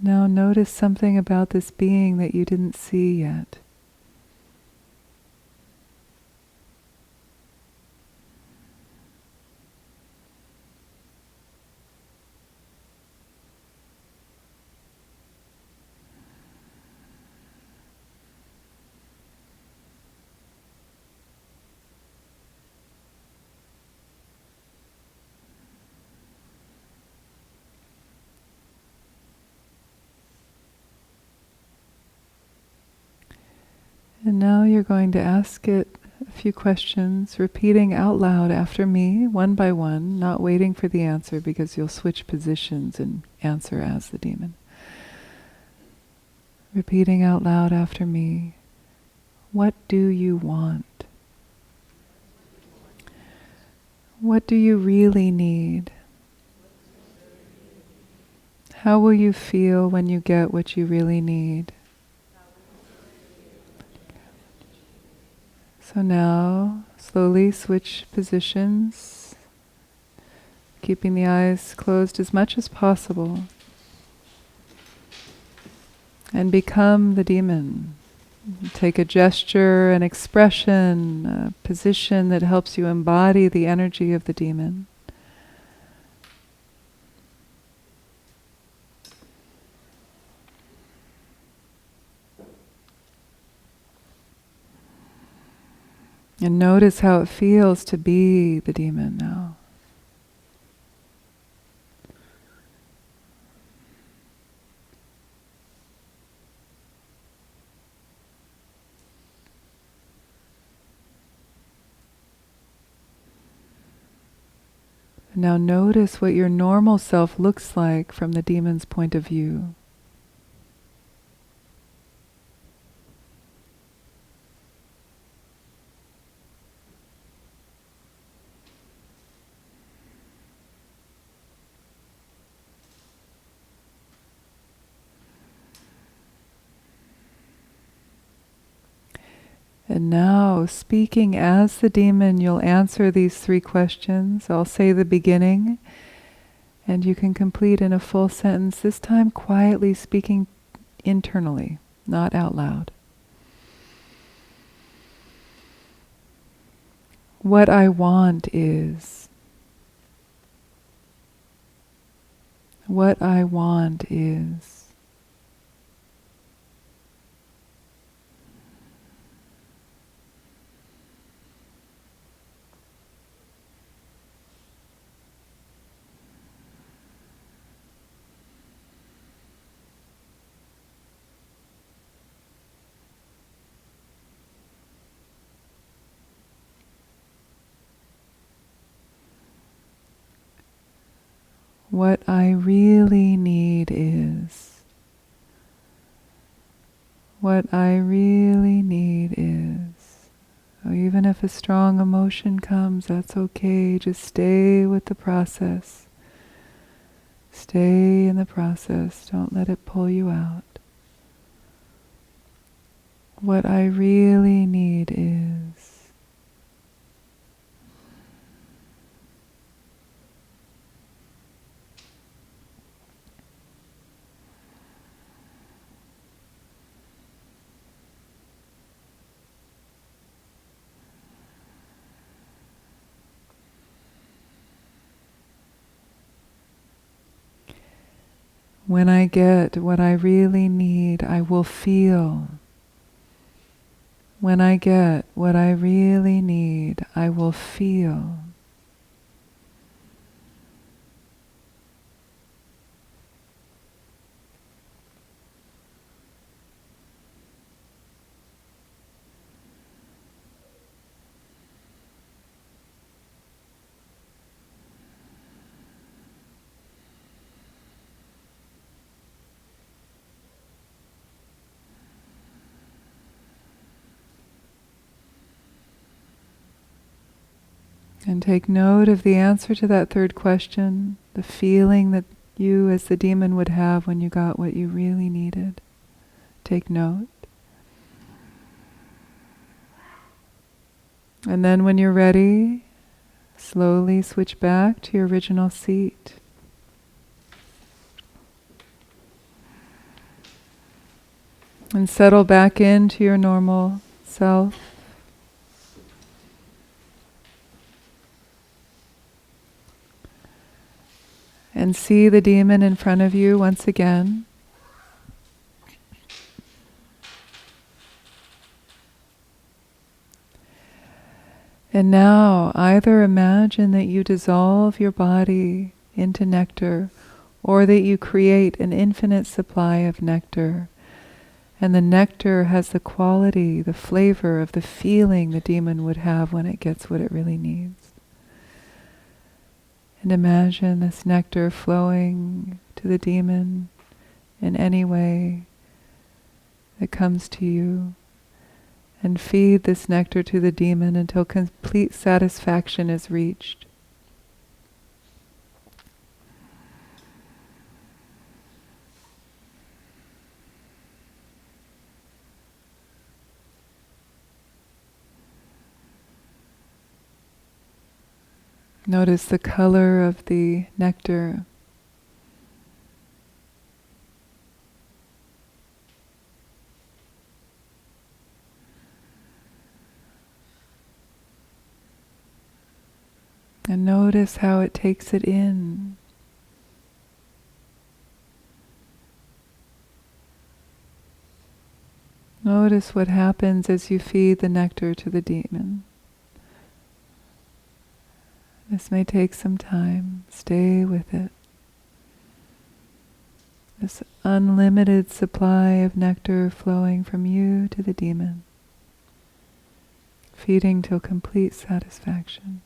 Now notice something about this being that you didn't see yet. And now you're going to ask it a few questions, repeating out loud after me, one by one, not waiting for the answer because you'll switch positions and answer as the demon. Repeating out loud after me, what do you want? What do you really need? How will you feel when you get what you really need? So now, slowly switch positions, keeping the eyes closed as much as possible, and become the demon. Take a gesture, an expression, a position that helps you embody the energy of the demon. And notice how it feels to be the demon now. Now notice what your normal self looks like from the demon's point of view. And now, speaking as the demon, you'll answer these 3 questions. I'll say the beginning, and you can complete in a full sentence, this time quietly speaking internally, not out loud. What I want is. What I want is. What I really need is. What I really need is. So even if a strong emotion comes, that's okay. Just stay with the process. Stay in the process. Don't let it pull you out. What I really need is. When I get what I really need, I will feel. When I get what I really need, I will feel. And take note of the answer to that third question, the feeling that you as the demon would have when you got what you really needed. Take note. And then when you're ready, slowly switch back to your original seat. And settle back into your normal self. And see the demon in front of you once again. And now either imagine that you dissolve your body into nectar, or that you create an infinite supply of nectar. And the nectar has the quality, the flavor of the feeling the demon would have when it gets what it really needs. And imagine this nectar flowing to the demon in any way that comes to you. And feed this nectar to the demon until complete satisfaction is reached. Notice the color of the nectar. And notice how it takes it in. Notice what happens as you feed the nectar to the demon. This may take some time. Stay with it. This unlimited supply of nectar flowing from you to the demon, feeding till complete satisfaction.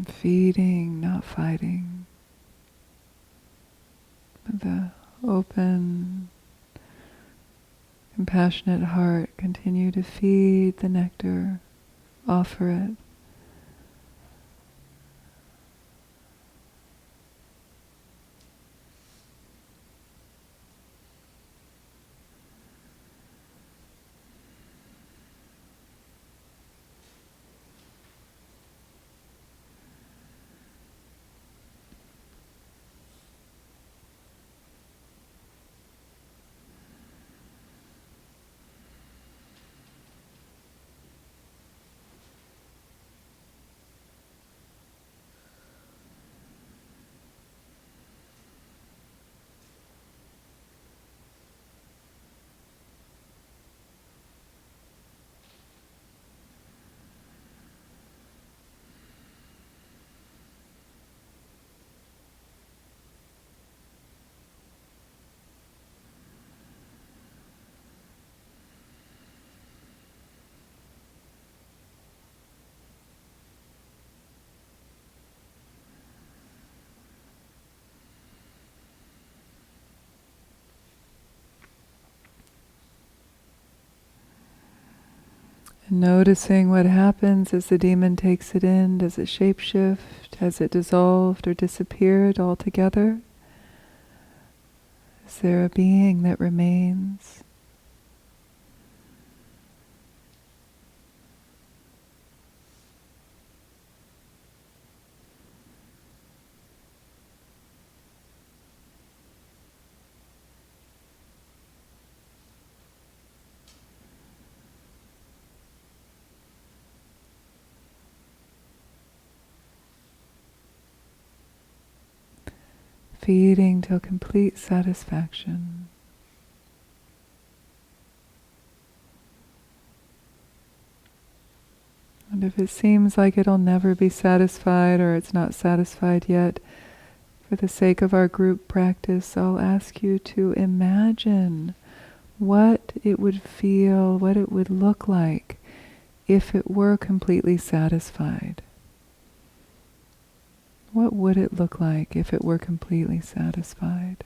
Feeding, not fighting. With the open, compassionate heart, continue to feed the nectar, offer it. And noticing what happens as the demon takes it in. Does it shapeshift? Has it dissolved or disappeared altogether? Is there a being that remains? feeding till complete satisfaction. And if it seems like it'll never be satisfied or it's not satisfied yet, for the sake of our group practice, I'll ask you to imagine what it would feel, what it would look like if it were completely satisfied. What would it look like if it were completely satisfied?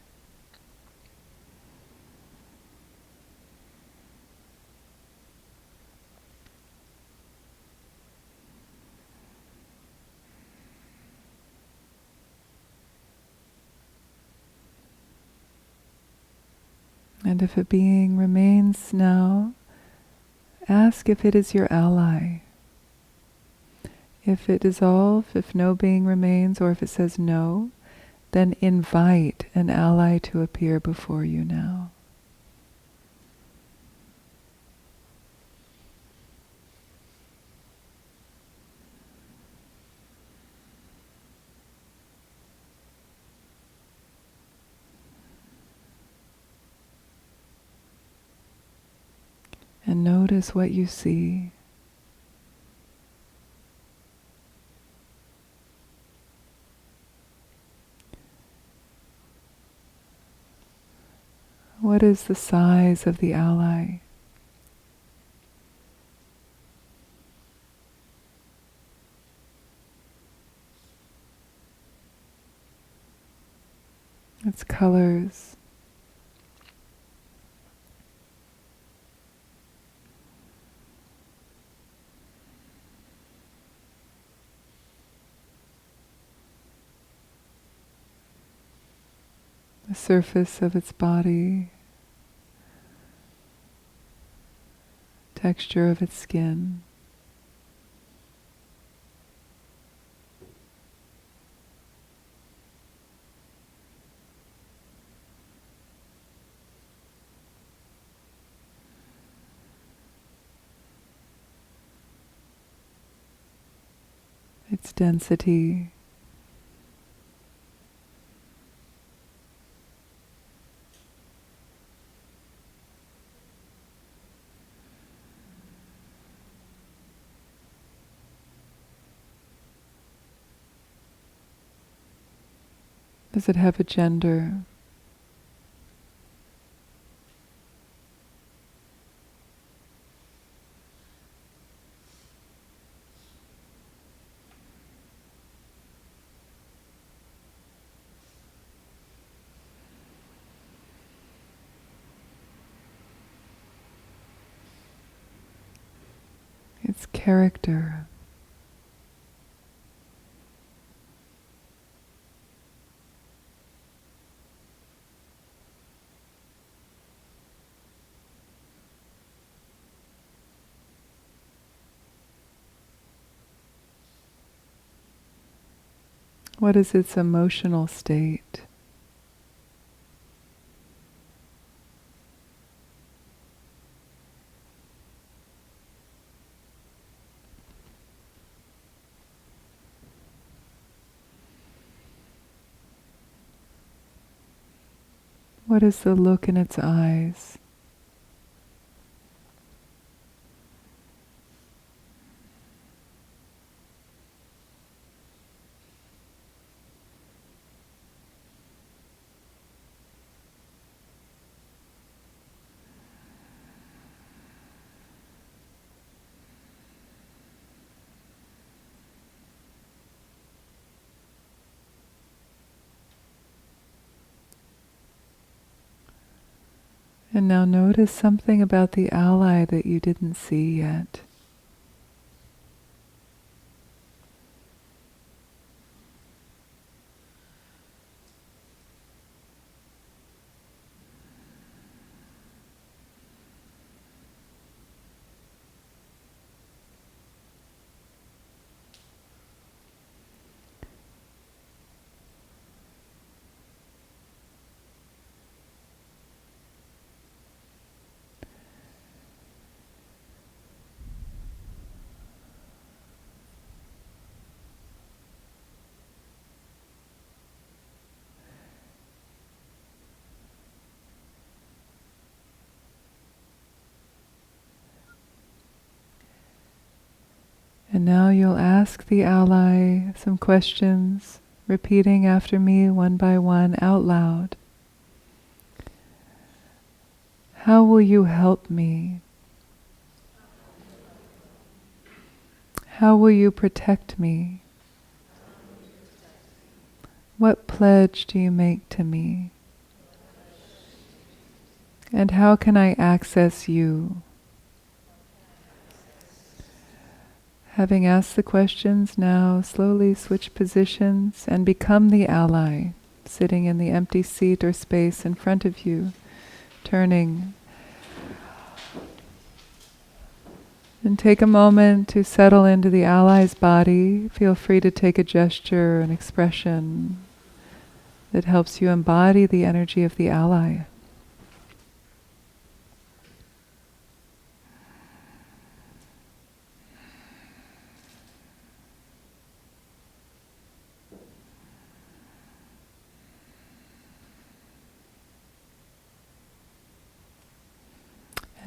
And if a being remains now, ask if it is your ally. If it dissolves, if no being remains, or if it says no, then invite an ally to appear before you now. And notice what you see. What is the size of the ally? Its colors. The surface of its body, texture of its skin. Its density. Does it have a gender? Its character. What is its emotional state? What is the look in its eyes? And now notice something about the ally that you didn't see yet. And now you'll ask the ally some questions, repeating after me one by one out loud. How will you help me? How will you protect me? What pledge do you make to me? And how can I access you? Having asked the questions, now slowly switch positions and become the ally, sitting in the empty seat or space in front of you, turning. And take a moment to settle into the ally's body. Feel free to take a gesture, an expression that helps you embody the energy of the ally.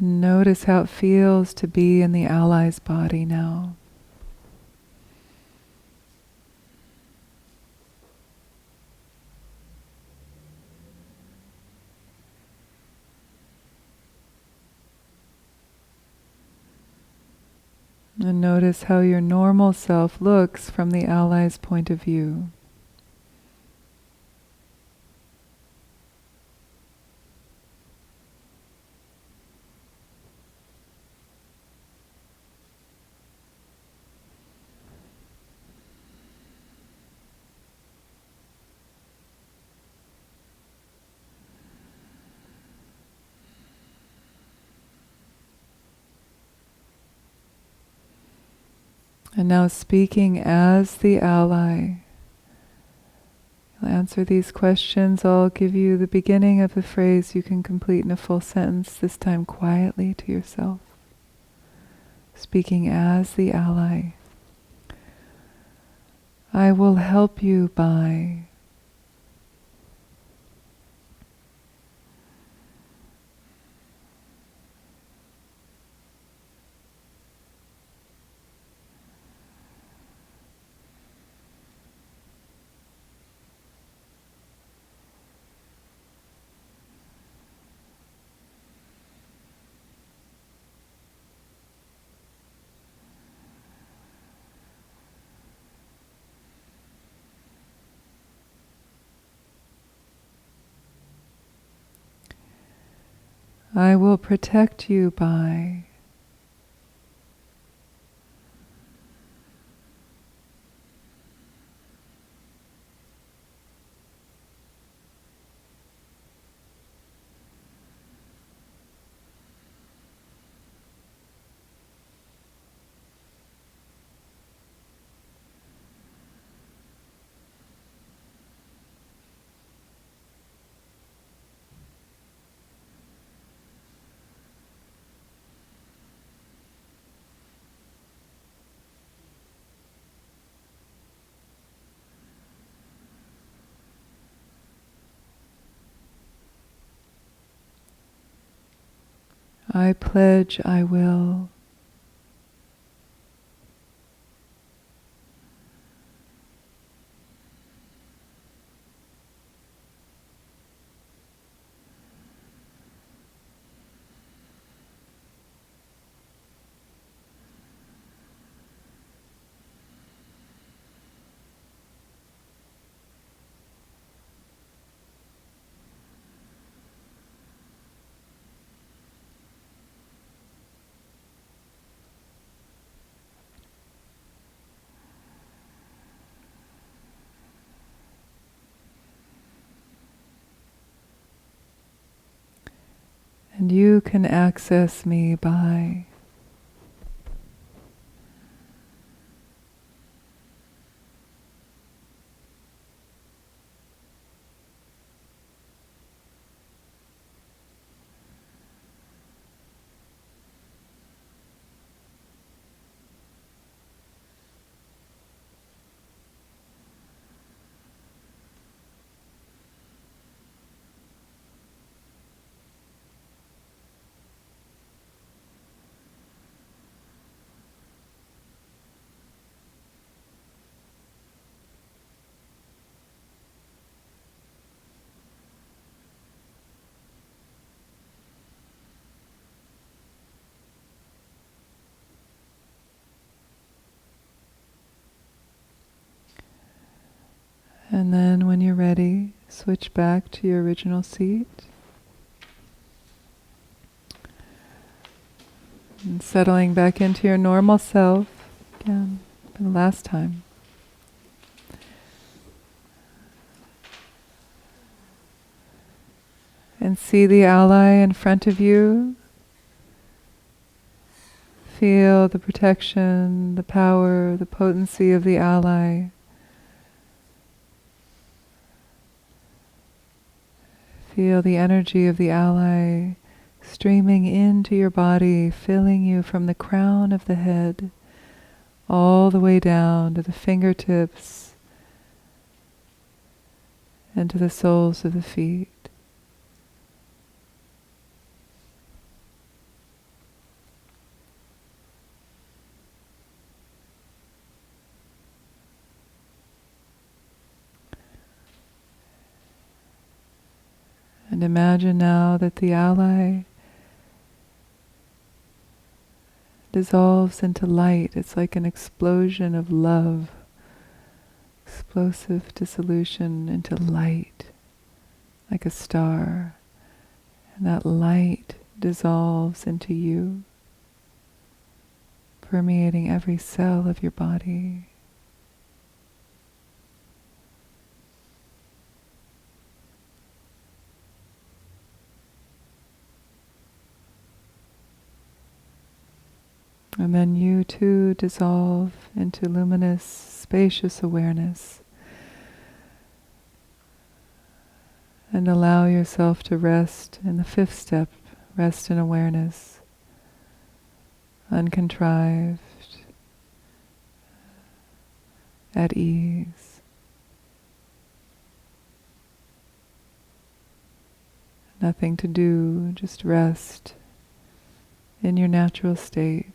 And notice how it feels to be in the ally's body now. And notice how your normal self looks from the ally's point of view. And now speaking as the ally, I'll answer these questions. I'll give you the beginning of the phrase you can complete in a full sentence, this time quietly to yourself. Speaking as the ally. I will help you by. I will protect you by. I pledge I will. And you can access me by. And then when you're ready, switch back to your original seat. And settling back into your normal self again for the last time. And see the ally in front of you. Feel the protection, the power, the potency of the ally. Feel the energy of the ally streaming into your body, filling you from the crown of the head all the way down to the fingertips and to the soles of the feet. And imagine now that the ally dissolves into light. It's like an explosion of love, explosive dissolution into light, like a star. And that light dissolves into you, permeating every cell of your body. And then you too dissolve into luminous, spacious awareness. And allow yourself to rest in the fifth step, rest in awareness, uncontrived, at ease. Nothing to do, just rest in your natural state.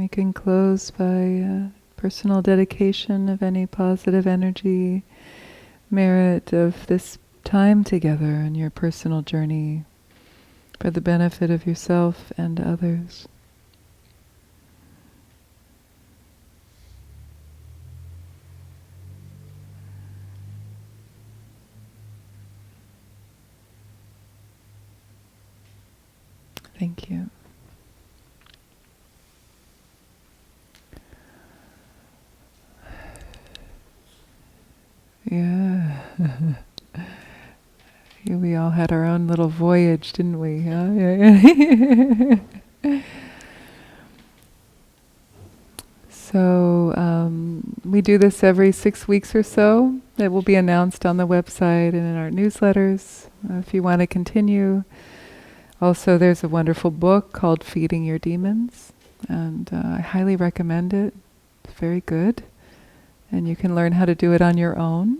We can close by personal dedication of any positive energy, merit of this time together in your personal journey for the benefit of yourself and others. Thank you. Yeah. We all had our own little voyage, didn't we? Huh? Yeah. So we do this every 6 weeks or so. It will be announced on the website and in our newsletters if you want to continue. Also, there's a wonderful book called Feeding Your Demons, and I highly recommend it. It's very good, and you can learn how to do it on your own.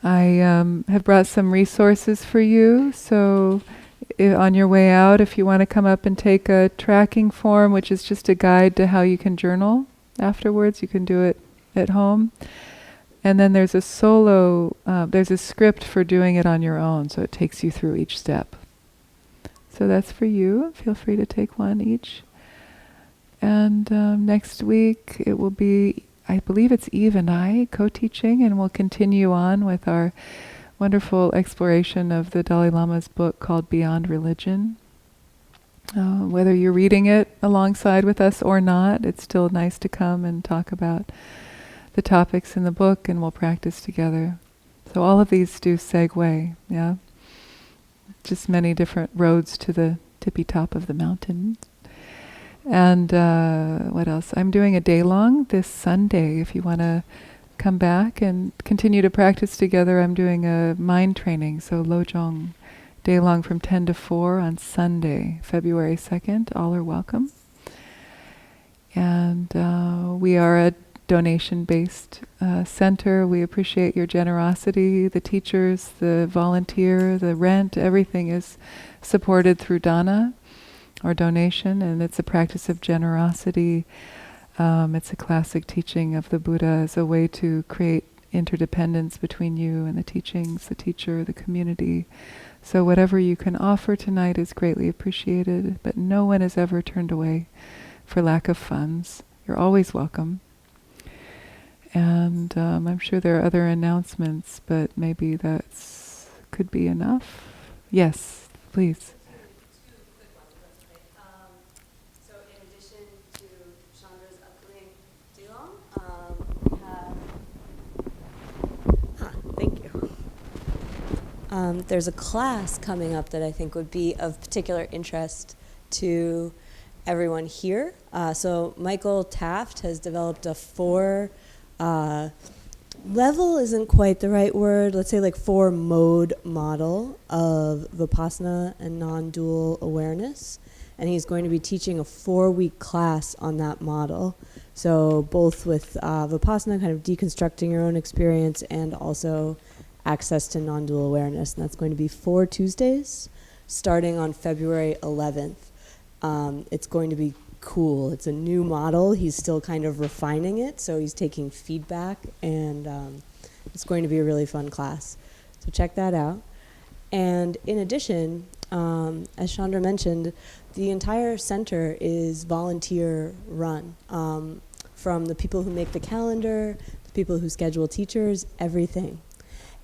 I have brought some resources for you, so on your way out, if you want to come up and take a tracking form, which is just a guide to how you can journal afterwards, you can do it at home. And then there's a there's a script for doing it on your own, so it takes you through each step. So that's for you. Feel free to take one each. And next week it will be, I believe it's Eve and I co-teaching, and we'll continue on with our wonderful exploration of the Dalai Lama's book called Beyond Religion. Whether you're reading it alongside with us or not, it's still nice to come and talk about the topics in the book, and we'll practice together. So all of these do segue, yeah? Just many different roads to the tippy top of the mountain. And what else? I'm doing a day-long this Sunday. If you want to come back and continue to practice together, I'm doing a mind training, so Lojong, day-long from 10 to 4 on Sunday, February 2nd. All are welcome. And we are a donation-based center. We appreciate your generosity. The teachers, the volunteer, the rent, everything is supported through dana, or donation, and it's a practice of generosity. It's a classic teaching of the Buddha as a way to create interdependence between you and the teachings, the teacher, the community. So whatever you can offer tonight is greatly appreciated, but no one is ever turned away for lack of funds. You're always welcome. And I'm sure there are other announcements, but maybe that's could be enough. Yes, please. Two quick ones, that's okay. So in addition to Chandra's upcoming Dilong, we have... thank you. There's a class coming up that I think would be of particular interest to everyone here. So Michael Taft has developed a 4 level isn't quite the right word. Let's say like 4 mode model of Vipassana and non-dual awareness. And he's going to be teaching a 4-week class on that model. So both with Vipassana, kind of deconstructing your own experience, and also access to non-dual awareness. And that's going to be 4 Tuesdays, starting on February 11th. It's going to be cool. It's a new model. He's still kind of refining it, so he's taking feedback, and it's going to be a really fun class. So check that out. And in addition, as Chandra mentioned, the entire center is volunteer run. From the people who make the calendar, the people who schedule teachers, everything.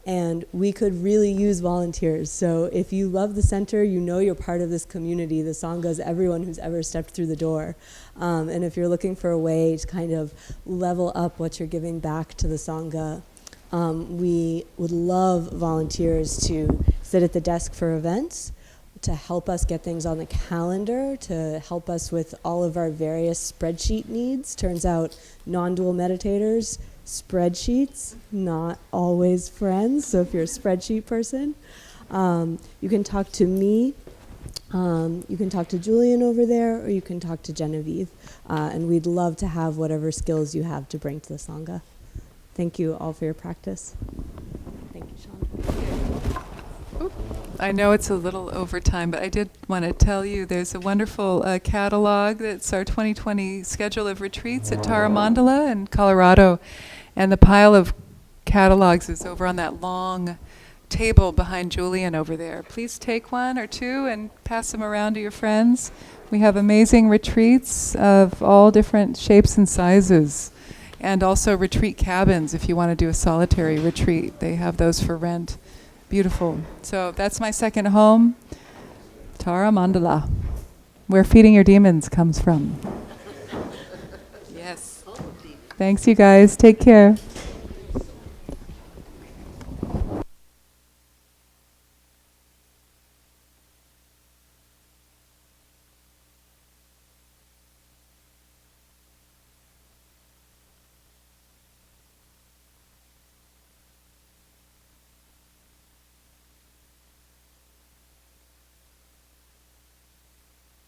And we could really use volunteers. So if you love the center, you know you're part of this community. The Sangha is everyone who's ever stepped through the door. And if you're looking for a way to kind of level up what you're giving back to the Sangha, we would love volunteers to sit at the desk for events, to help us get things on the calendar, to help us with all of our various spreadsheet needs. Turns out non-dual meditators, spreadsheets, not always friends. So if you're a spreadsheet person, you can talk to me, you can talk to Julian over there, or you can talk to Genevieve. And we'd love to have whatever skills you have to bring to the Sangha. Thank you all for your practice. Thank you, Chandra. I know it's a little over time, but I did want to tell you there's a wonderful catalog. That's our 2020 schedule of retreats at Tara Mandala in Colorado. And the pile of catalogs is over on that long table behind Julian over there. Please take one or two and pass them around to your friends. We have amazing retreats of all different shapes and sizes. And also retreat cabins if you want to do a solitary retreat. They have those for rent. Beautiful. So that's my second home, Tara Mandala, where Feeding Your Demons comes from. Yes. Thanks, you guys. Take care.